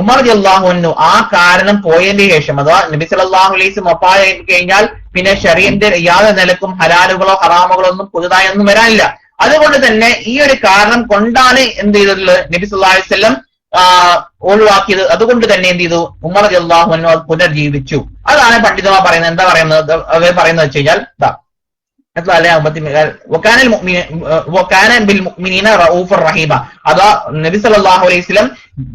ഉമർ റളിയല്ലാഹു അൻഹു ആ കാരണം പോയതിന് ശേഷം, അഥവാ നബി സല്ലല്ലാഹു അലൈഹി വസല്ലം വഫാത്ത് കഴിഞ്ഞാൽ പിന്നെ ശരീഅത്തിന്റെ യാതൊരു നിലക്കും ഹലാലുകളോ ഹറാമുകളോ ഒന്നും പുതുതായി ഒന്നും വരാനില്ല. അതുകൊണ്ട് തന്നെ ഈ ഒരു കാരണം കൊണ്ടാണ് എന്ത് ചെയ്തിട്ടുള്ളത് നബി സല്ലല്ലാഹു അലൈഹി വസല്ലം ഒഴിവാക്കിയത്. അതുകൊണ്ട് തന്നെ എന്ത് ചെയ്തു ഉമർ റളിയല്ലാഹു അൻഹു പുനർജീവിച്ചു. അതാണ് പണ്ഡിതന്മാർ പറയുന്നത്. എന്താ പറയുന്നത് അവർ പറയുന്നത് വെച്ച് കഴിഞ്ഞാൽ അതാ നബി സല്ലല്ലാഹു അലൈഹി വസല്ലം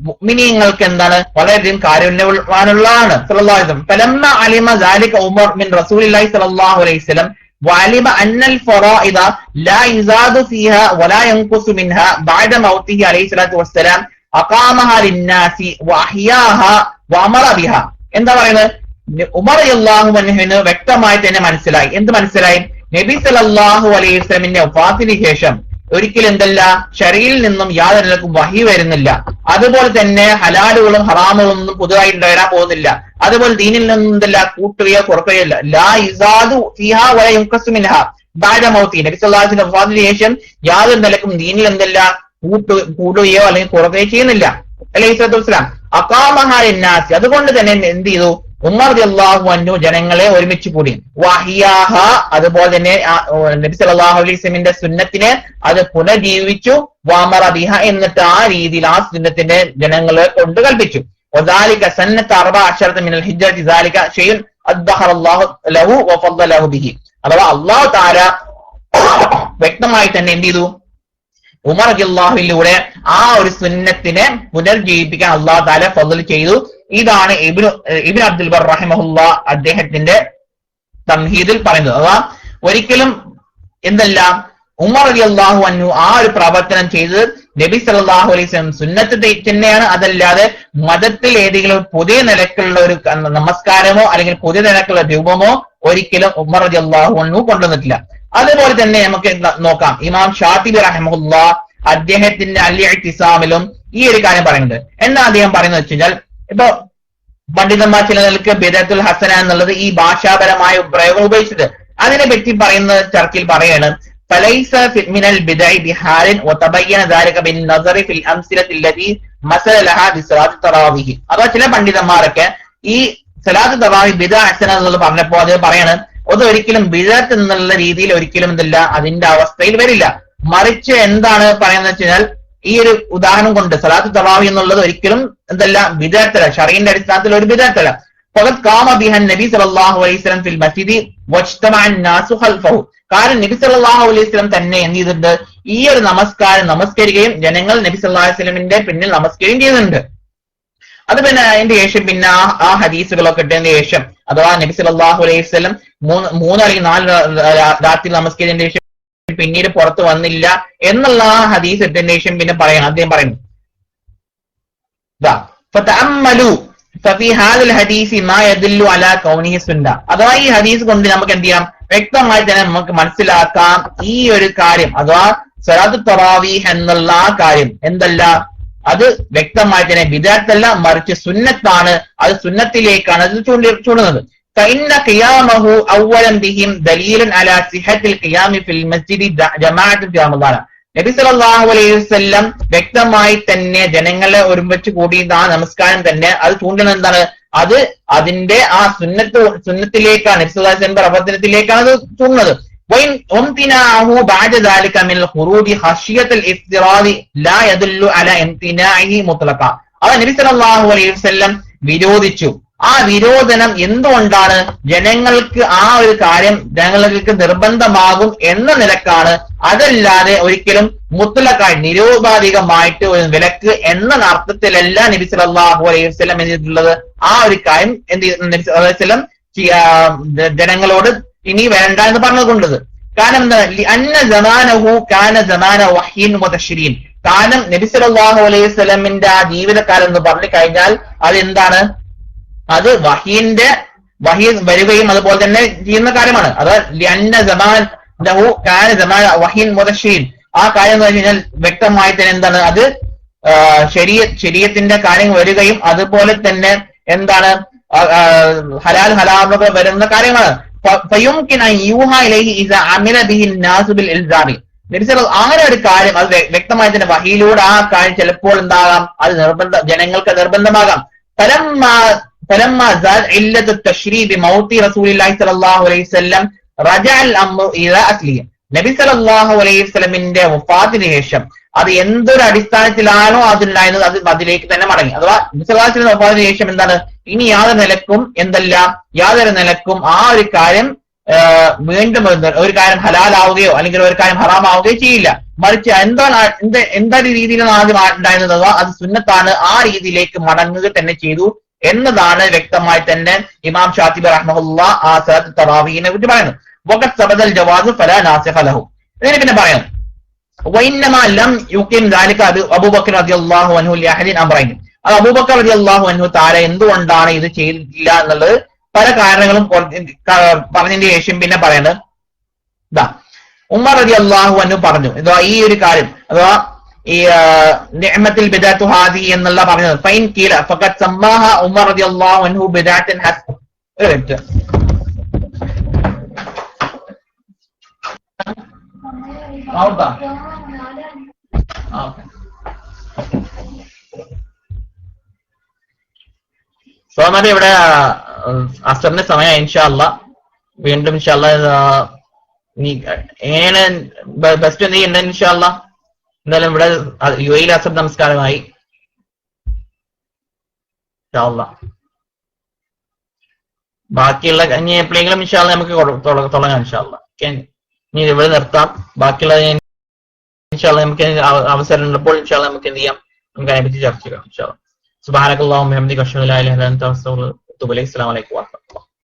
മുഅ്മിനീങ്ങൾക്ക് എന്താണ് വളരെയധികം കാരുണ്യവാനുള്ളതാണ് സല്ലല്ലാഹു അലൈഹി വസല്ലം. ഫലമ്മ അലിമ ദാലിക ഉമർ മിൻ റസൂലില്ലാഹി സല്ലല്ലാഹു അലൈഹി വസല്ലം വഅലിമ അന്നൽ ഫറായിദ ലാ യസാദു ഫീഹാ വലാ യൻഖുസു മിൻഹാ ബഅദ മൗതിഹി അലൈഹി സ്വലാത്തു വസ്സലാം അഖാമഹാ ലിന്നാസി വഅഹ്യാഹാ വഅമറ ബിഹാ. എന്താ പറയുന്നത്? ഉമർ റളിയല്ലാഹു അൻഹുവിന് വ്യക്തമായി തന്നെ മനസ്സിലായി. എന്ത് മനസ്സിലായി? നബി സല്ലല്ലാഹു അലൈഹി വസല്ലമിന്റെ വഫാത്തിന് ശേഷം ഒരിക്കലും എന്തല്ല ശരീരിൽ നിന്നും യാതൊരു നിലക്കും വഹി വരുന്നില്ല. അതുപോലെ തന്നെ ഹലാലുകളും ഹറാമുകളും ഒന്നും പുതുതായിട്ട് വരാൻ പോകുന്നില്ല. അതുപോലെ ദീനിൽ നിന്നും എന്തല്ല കൂട്ടുകയോ കുറക്കുകയോ ലാ യുസാദു ഫീഹാ വലാ യുൻഖസു മിൻഹാ ബഅദ മൗതി. നബി സല്ലല്ലാഹു അലൈഹി വസല്ലം വഫാത്തിന് ശേഷം യാതൊരു നിലക്കും ദീനിൽ എന്തല്ല കൂടുകയോ അല്ലെങ്കിൽ കുറക്കുകയോ ചെയ്യുന്നില്ല അലൈഹി സ്വലാത്തു വസ്സലാം. അഖാമഹാ ലിന്നാസി, അതുകൊണ്ട് തന്നെ എന്ത് ചെയ്തു ഉമർ റളിയല്ലാഹു അൻഹു ജനങ്ങളെ ഒരുമിച്ച് കൂടി. വഹിയാഹ, അതുപോലെ തന്നെ നബി സല്ലല്ലാഹു അലൈഹി വസല്ലമിന്റെ സുന്നത്തിനെ അത് പുനർജീവിച്ചു. വഅമറ ബിഹ, എന്നിട്ട് ആ രീതിയിൽ ആ സുന്നത്തിനെ ജനങ്ങളെ കൊണ്ട് കൽപ്പിച്ചു. വദാലിക സന്നത 14 മിനൽ ഹിജ്റതി ദാലിക ഷൈഉൻ അദ്ദഖറല്ലാഹു ലഹു വഫദ്ദലഹു ബിഹി. അഥവാ അല്ലാഹു തആല വ്യക്തമായി തന്നെ എന്ത് ചെയ്തു, ഉമർ റളിയല്ലാഹുവിലൂടെ ആ ഒരു സുന്നത്തിനെ പുനർജീവിപ്പിക്കാൻ അല്ലാഹു തആല ഫദ്ൽ ചെയ്തു. ഇതാണ് ഇബ്നു അബ്ദുൽ ബർ റഹിമഹുല്ലാ അദ്ദേഹത്തിന്റെ തംഹീദിൽ പറയുന്നത്. അഥവാ ഒരിക്കലും എന്തല്ല, ഉമർ റളിയല്ലാഹു അൻഹു ആ ഒരു പ്രവർത്തനം ചെയ്തത് നബി സല്ലല്ലാഹു അലൈഹി വസല്ലം സുന്നത്ത് തന്നെയാണ്. അതല്ലാതെ മതത്തിൽ ഏതെങ്കിലും പുതിയ നിലക്കുള്ള ഒരു നമസ്കാരമോ അല്ലെങ്കിൽ പുതിയ നിലക്കുള്ള രൂപമോ ഒരിക്കലും ഉമർ റളിയല്ലാഹു അൻഹു കൊണ്ടുവന്നിട്ടില്ല. അതുപോലെ തന്നെ നമുക്ക് നോക്കാം, ഇമാം ഷാത്തിബി റഹിമഹുല്ലാ അദ്ദേഹത്തിന്റെ അൽ-ഇഅ്തിസാമിലും ഈ ഒരു കാര്യം പറയുന്നുണ്ട്. എന്താ അദ്ദേഹം പറയുന്നത് വെച്ച് കഴിഞ്ഞാൽ, ഇപ്പൊ പണ്ഡിതന്മാർ ചില നിലക്ക് ബിദഅത്തുൽ ഹസന എന്നുള്ളത് ഈ ഭാഷാപരമായ പ്രയോഗം ഉപയോഗിച്ചത്, അതിനെ പറ്റി പറയുന്ന ചർച്ചയിൽ പറയാണ്, ഫലൈസ മിനൽ ബിദഅഇ ബിഹാലിൻ വതബയ്യന ദാലിക ബിന്നസറി ഫിൽ അംസിലത്തി അല്ലതി മസല ലഹാ ബിസ്സലാത്തി തറാവീഹ്. അഥവാ ചില പണ്ഡിതന്മാരൊക്കെ ഈ സലാത്ത് തറാവീഹ് ബിദഅ ഹസന എന്നുള്ളത് പറഞ്ഞപ്പോൾ അത് പറയാണ്, അത് ഒരിക്കലും ബിദഅത്ത് എന്നുള്ള രീതിയിൽ ഒരിക്കലും എന്തല്ല അതിന്റെ അവസ്ഥയിൽ വരില്ല. മറിച്ച് എന്താണ് പറയുന്നത് വെച്ച് കഴിഞ്ഞാൽ, ഈ ഒരു ഉദാഹരണം കൊണ്ട് സലാത്ത് തറാവീഹ് എന്നുള്ളത് ഒരിക്കലും എന്തല്ല ബിദഅത്തല്ല, ശറഈന്റെ അടിസ്ഥാനത്തിൽ ഒരു ബിദഅത്തല്ല. ഫഖദ് ഖാമ ബിഹ നബി സല്ലല്ലാഹു അലൈഹി വസല്ലം ഫിൽ മസ്ജിദി വജ്തമഅ അൻ-നാസു ഖൽഫഹു. കാരണം നബി സല്ലല്ലാഹു അലൈഹി വസല്ലം തന്നെ എന്ത് ചെയ്തിട്ടുണ്ട്, ഈ ഒരു നമസ്കാരം നമസ്കരിക്കുകയും ജനങ്ങൾ നബി സല്ലല്ലാഹു അലൈഹി വസല്ലമിന്റെ പിന്നിൽ നമസ്കരിക്കുകയും ചെയ്യുന്നുണ്ട്. അത് പിന്നെ അതിന്റെ ശേഷം പിന്നെ ആ ഹദീസുകളൊക്കെ ഇട്ടതിന് ശേഷം, അഥവാ നബി സല്ലല്ലാഹു അലൈഹി വസല്ലം 3 അല്ലെങ്കിൽ 4 രാത്രി നമസ്കരിച്ചതിന് ശേഷം പിന്നീട് പുറത്തു വന്നില്ല എന്നുള്ള ആ ഹദീസ് ഇട്ടതിന് ശേഷം പിന്നെ പറയണം, അദ്ദേഹം പറയുന്നു, അഥവാ ഈ ഹദീസ് കൊണ്ട് നമുക്ക് എന്ത് ചെയ്യാം, വ്യക്തമായി തന്നെ നമുക്ക് മനസ്സിലാക്കാം ഈ ഒരു കാര്യം, അഥവാ സലാത്തു തറാവീഹ് എന്നുള്ള ആ കാര്യം എന്തല്ല, അത് വ്യക്തമായി തന്നെ ബിദഅത്തല്ല, മറിച്ച് സുന്നത്താണ്. അത് സുന്നത്തിലേക്കാണ് അത് ചൂണ്ടുന്നത്. فإن قيامه أولا بهم دليل على صحة القيام في المسجد جماعة في رمضان. നബി സല്ലല്ലാഹു അലൈഹി വസല്ലം വ്യക്തമായി തന്നെ ജനങ്ങളെ ഒരുമിച്ച് കൂടിയ ആ നമസ്കാരം തന്നെ അത് ചൂണ്ടുന്നത് എന്താണ്, അത് അതിന്റെ ആ സുന്നത്തിലേക്കാണ്, നബി സല്ലല്ലാഹു അലൈഹി വസല്ലം പ്രവർത്തനത്തിലേക്കാണ് അത് ചൂണ്ടുന്നത്. وامتناعه بعد ذلك من الخروج خشية الافتراض لا يدل على امتناعه مطلقا. അത് നബി സല്ലല്ലാഹു അലൈഹി വസല്ലം വിരോധിച്ചു. ആ വിരോധനം എന്തുകൊണ്ടാണ്, ജനങ്ങൾക്ക് ആ ഒരു കാര്യം ജനങ്ങൾക്ക് നിർബന്ധമാകും എന്ന നിലക്കാണ്, അതല്ലാതെ ഒരിക്കലും മുത്തലക്കായി നിരുപാധികമായിട്ട് ഒരു വിലക്ക് എന്ന അർത്ഥത്തിലല്ല നബി സല്ലല്ലാഹു അലൈഹി വസല്ലം എന്തിട്ടുള്ളത്. ആ ഒരു കാര്യം എന്ത് നബി സല്ലല്ലാഹു അലൈഹി വസല്ലം ജനങ്ങളോട് ഇനി വേണ്ട എന്ന് പറഞ്ഞുകൊണ്ടത്. കാരണം കാരണം നബി സല്ലല്ലാഹു അലൈഹി വസല്ലമിന്റെ ആ ജീവിതകാലം എന്ന് പറഞ്ഞു കഴിഞ്ഞാൽ അതെന്താണ്, അത് വഹി വരികയും അതുപോലെ തന്നെ ചെയ്യുന്ന കാര്യമാണ്. അത് ആ കാര്യം എന്ന് പറഞ്ഞു കഴിഞ്ഞാൽ വ്യക്തമായി തന്നെ എന്താണ്, അത് ശരീഅത്തിന്റെ കാര്യങ്ങൾ വരികയും അതുപോലെ തന്നെ എന്താണ് ഹലാൽ ഹലാമൊക്കെ വരുന്ന കാര്യമാണ്. അങ്ങനെ ഒരു കാര്യം അത് വ്യക്തമായി തന്നെ വഹിയിലൂടെ ആ കാര്യം ചിലപ്പോൾ എന്താകാം, അത് ജനങ്ങൾക്ക് നിർബന്ധമാകാം. فلما زال علة التشريع بموت رسول الله صلى الله عليه وسلم رجع الامر الى اصله. നബി സല്ലല്ലാഹു അലൈഹി വസല്ലമിന്റെ വഫാത്തിന് ശേഷം അത് എന്തൊരു അടിസ്ഥാനത്തിലാണോ അതുണ്ടായിരുന്നത് അത് അതിലേക്ക് തന്നെ മടങ്ങി. അഥവാ നബി സല്ലല്ലാഹു അലൈഹി വസല്ലം വഫാത്തിന് ശേഷം എന്താണ്, ഇനി യാതൊരു നിലക്കും ആ ഒരു കാര്യം വീണ്ടും ഒരു കാര്യം ഹലാലാവുകയോ അല്ലെങ്കിൽ ഒരു കാര്യം ഹറാമാവുകയോ ചെയ്യില്ല. മറിച്ച് എന്തൊരു രീതിയിലാണ് ആദ്യം ഉണ്ടായിരുന്നത് അത് സുന്നത്താണ്, ആ രീതിയിലേക്ക് മടങ്ങുക തന്നെ ചെയ്തു എന്നതാണ് വ്യക്തമായി തന്നെ ഇമാം ഷാത്തിബി റഹ്മഹുല്ലാ ആ സലാത്ത് തറാവീഹിനെ കുറിച്ച് പറയുന്നത്. വഖത് സബതൽ ജവാസ് ഫലാ നാസിഖ ലഹു. ഇതിനെ പിന്നെ പറയാം, വഇന്നമാ ലം യുഖിം ദാലിക അബൂബക്കർ റളിയല്ലാഹു അൻഹു ലിഅഹദിൻ അംറൈൻ. അത് അബൂബക്കർ റളിയല്ലാഹു അൻഹു തആല എന്തുകൊണ്ടാണ് ഇത് ചെയ്തില്ല എന്നുള്ളത് പല കാരണങ്ങളും പറഞ്ഞതിന് ശേഷം പിന്നെ പറയുന്നത് ഉമർ റളിയല്ലാഹു അൻഹു പറഞ്ഞു ഈ ഒരു കാര്യം, അഥവാ ഈ നിഅമത്തുൽ ബിദഅത്തു ഹാദി എന്നുള്ള പറഞ്ഞത് ഫൈൻ കീല ഫഖദ് സമ്മാഹ ഉമർ റളിയല്ലാഹു അൻഹു ബിദഅത്തൻ ഹസൻ. സോമതി ഇവിടെ അസറിന്റെ സമയം ഇൻഷാ അല്ലാ വീണ്ടും ഇൻഷാ അല്ലാ നീ എങ്ങനെയാണ് ബെസ്റ്റ് എന്ത് ചെയ്യണ്ട ഇൻഷാ അല്ലാ. എന്തായാലും ഇവിടെ UAE അസർ നമസ്കാരമായി ഇൻഷാ അല്ലാ. ബാക്കിയുള്ള ഇനി എപ്പോഴെങ്കിലും ഇൻഷാ അല്ലാ നമുക്ക് തുടങ്ങാം ഇൻഷാ അല്ലാ. ഇനി ഇവിടെ നിർത്താം. ബാക്കിയുള്ള ഇൻഷാ അല്ലാ നമുക്ക് അവസരം ഉള്ളപ്പോൾ ഇൻഷാ അല്ലാ നമുക്ക് എന്ത് ചെയ്യാം, നമുക്ക് അതിനെപ്പറ്റി ചർച്ച ചെയ്യാം ഇൻഷാ അല്ലാ. സുബ്ഹാനകല്ലാഹുമ്മ വബിഹംദിക അശ്ഹദു അല്ലാ ഇലാഹ ഇല്ല അൻത അസ്തഗ്ഫിറുക വ അത്തൂബു ഇലൈക്. അസ്സലാമു അലൈക്കും.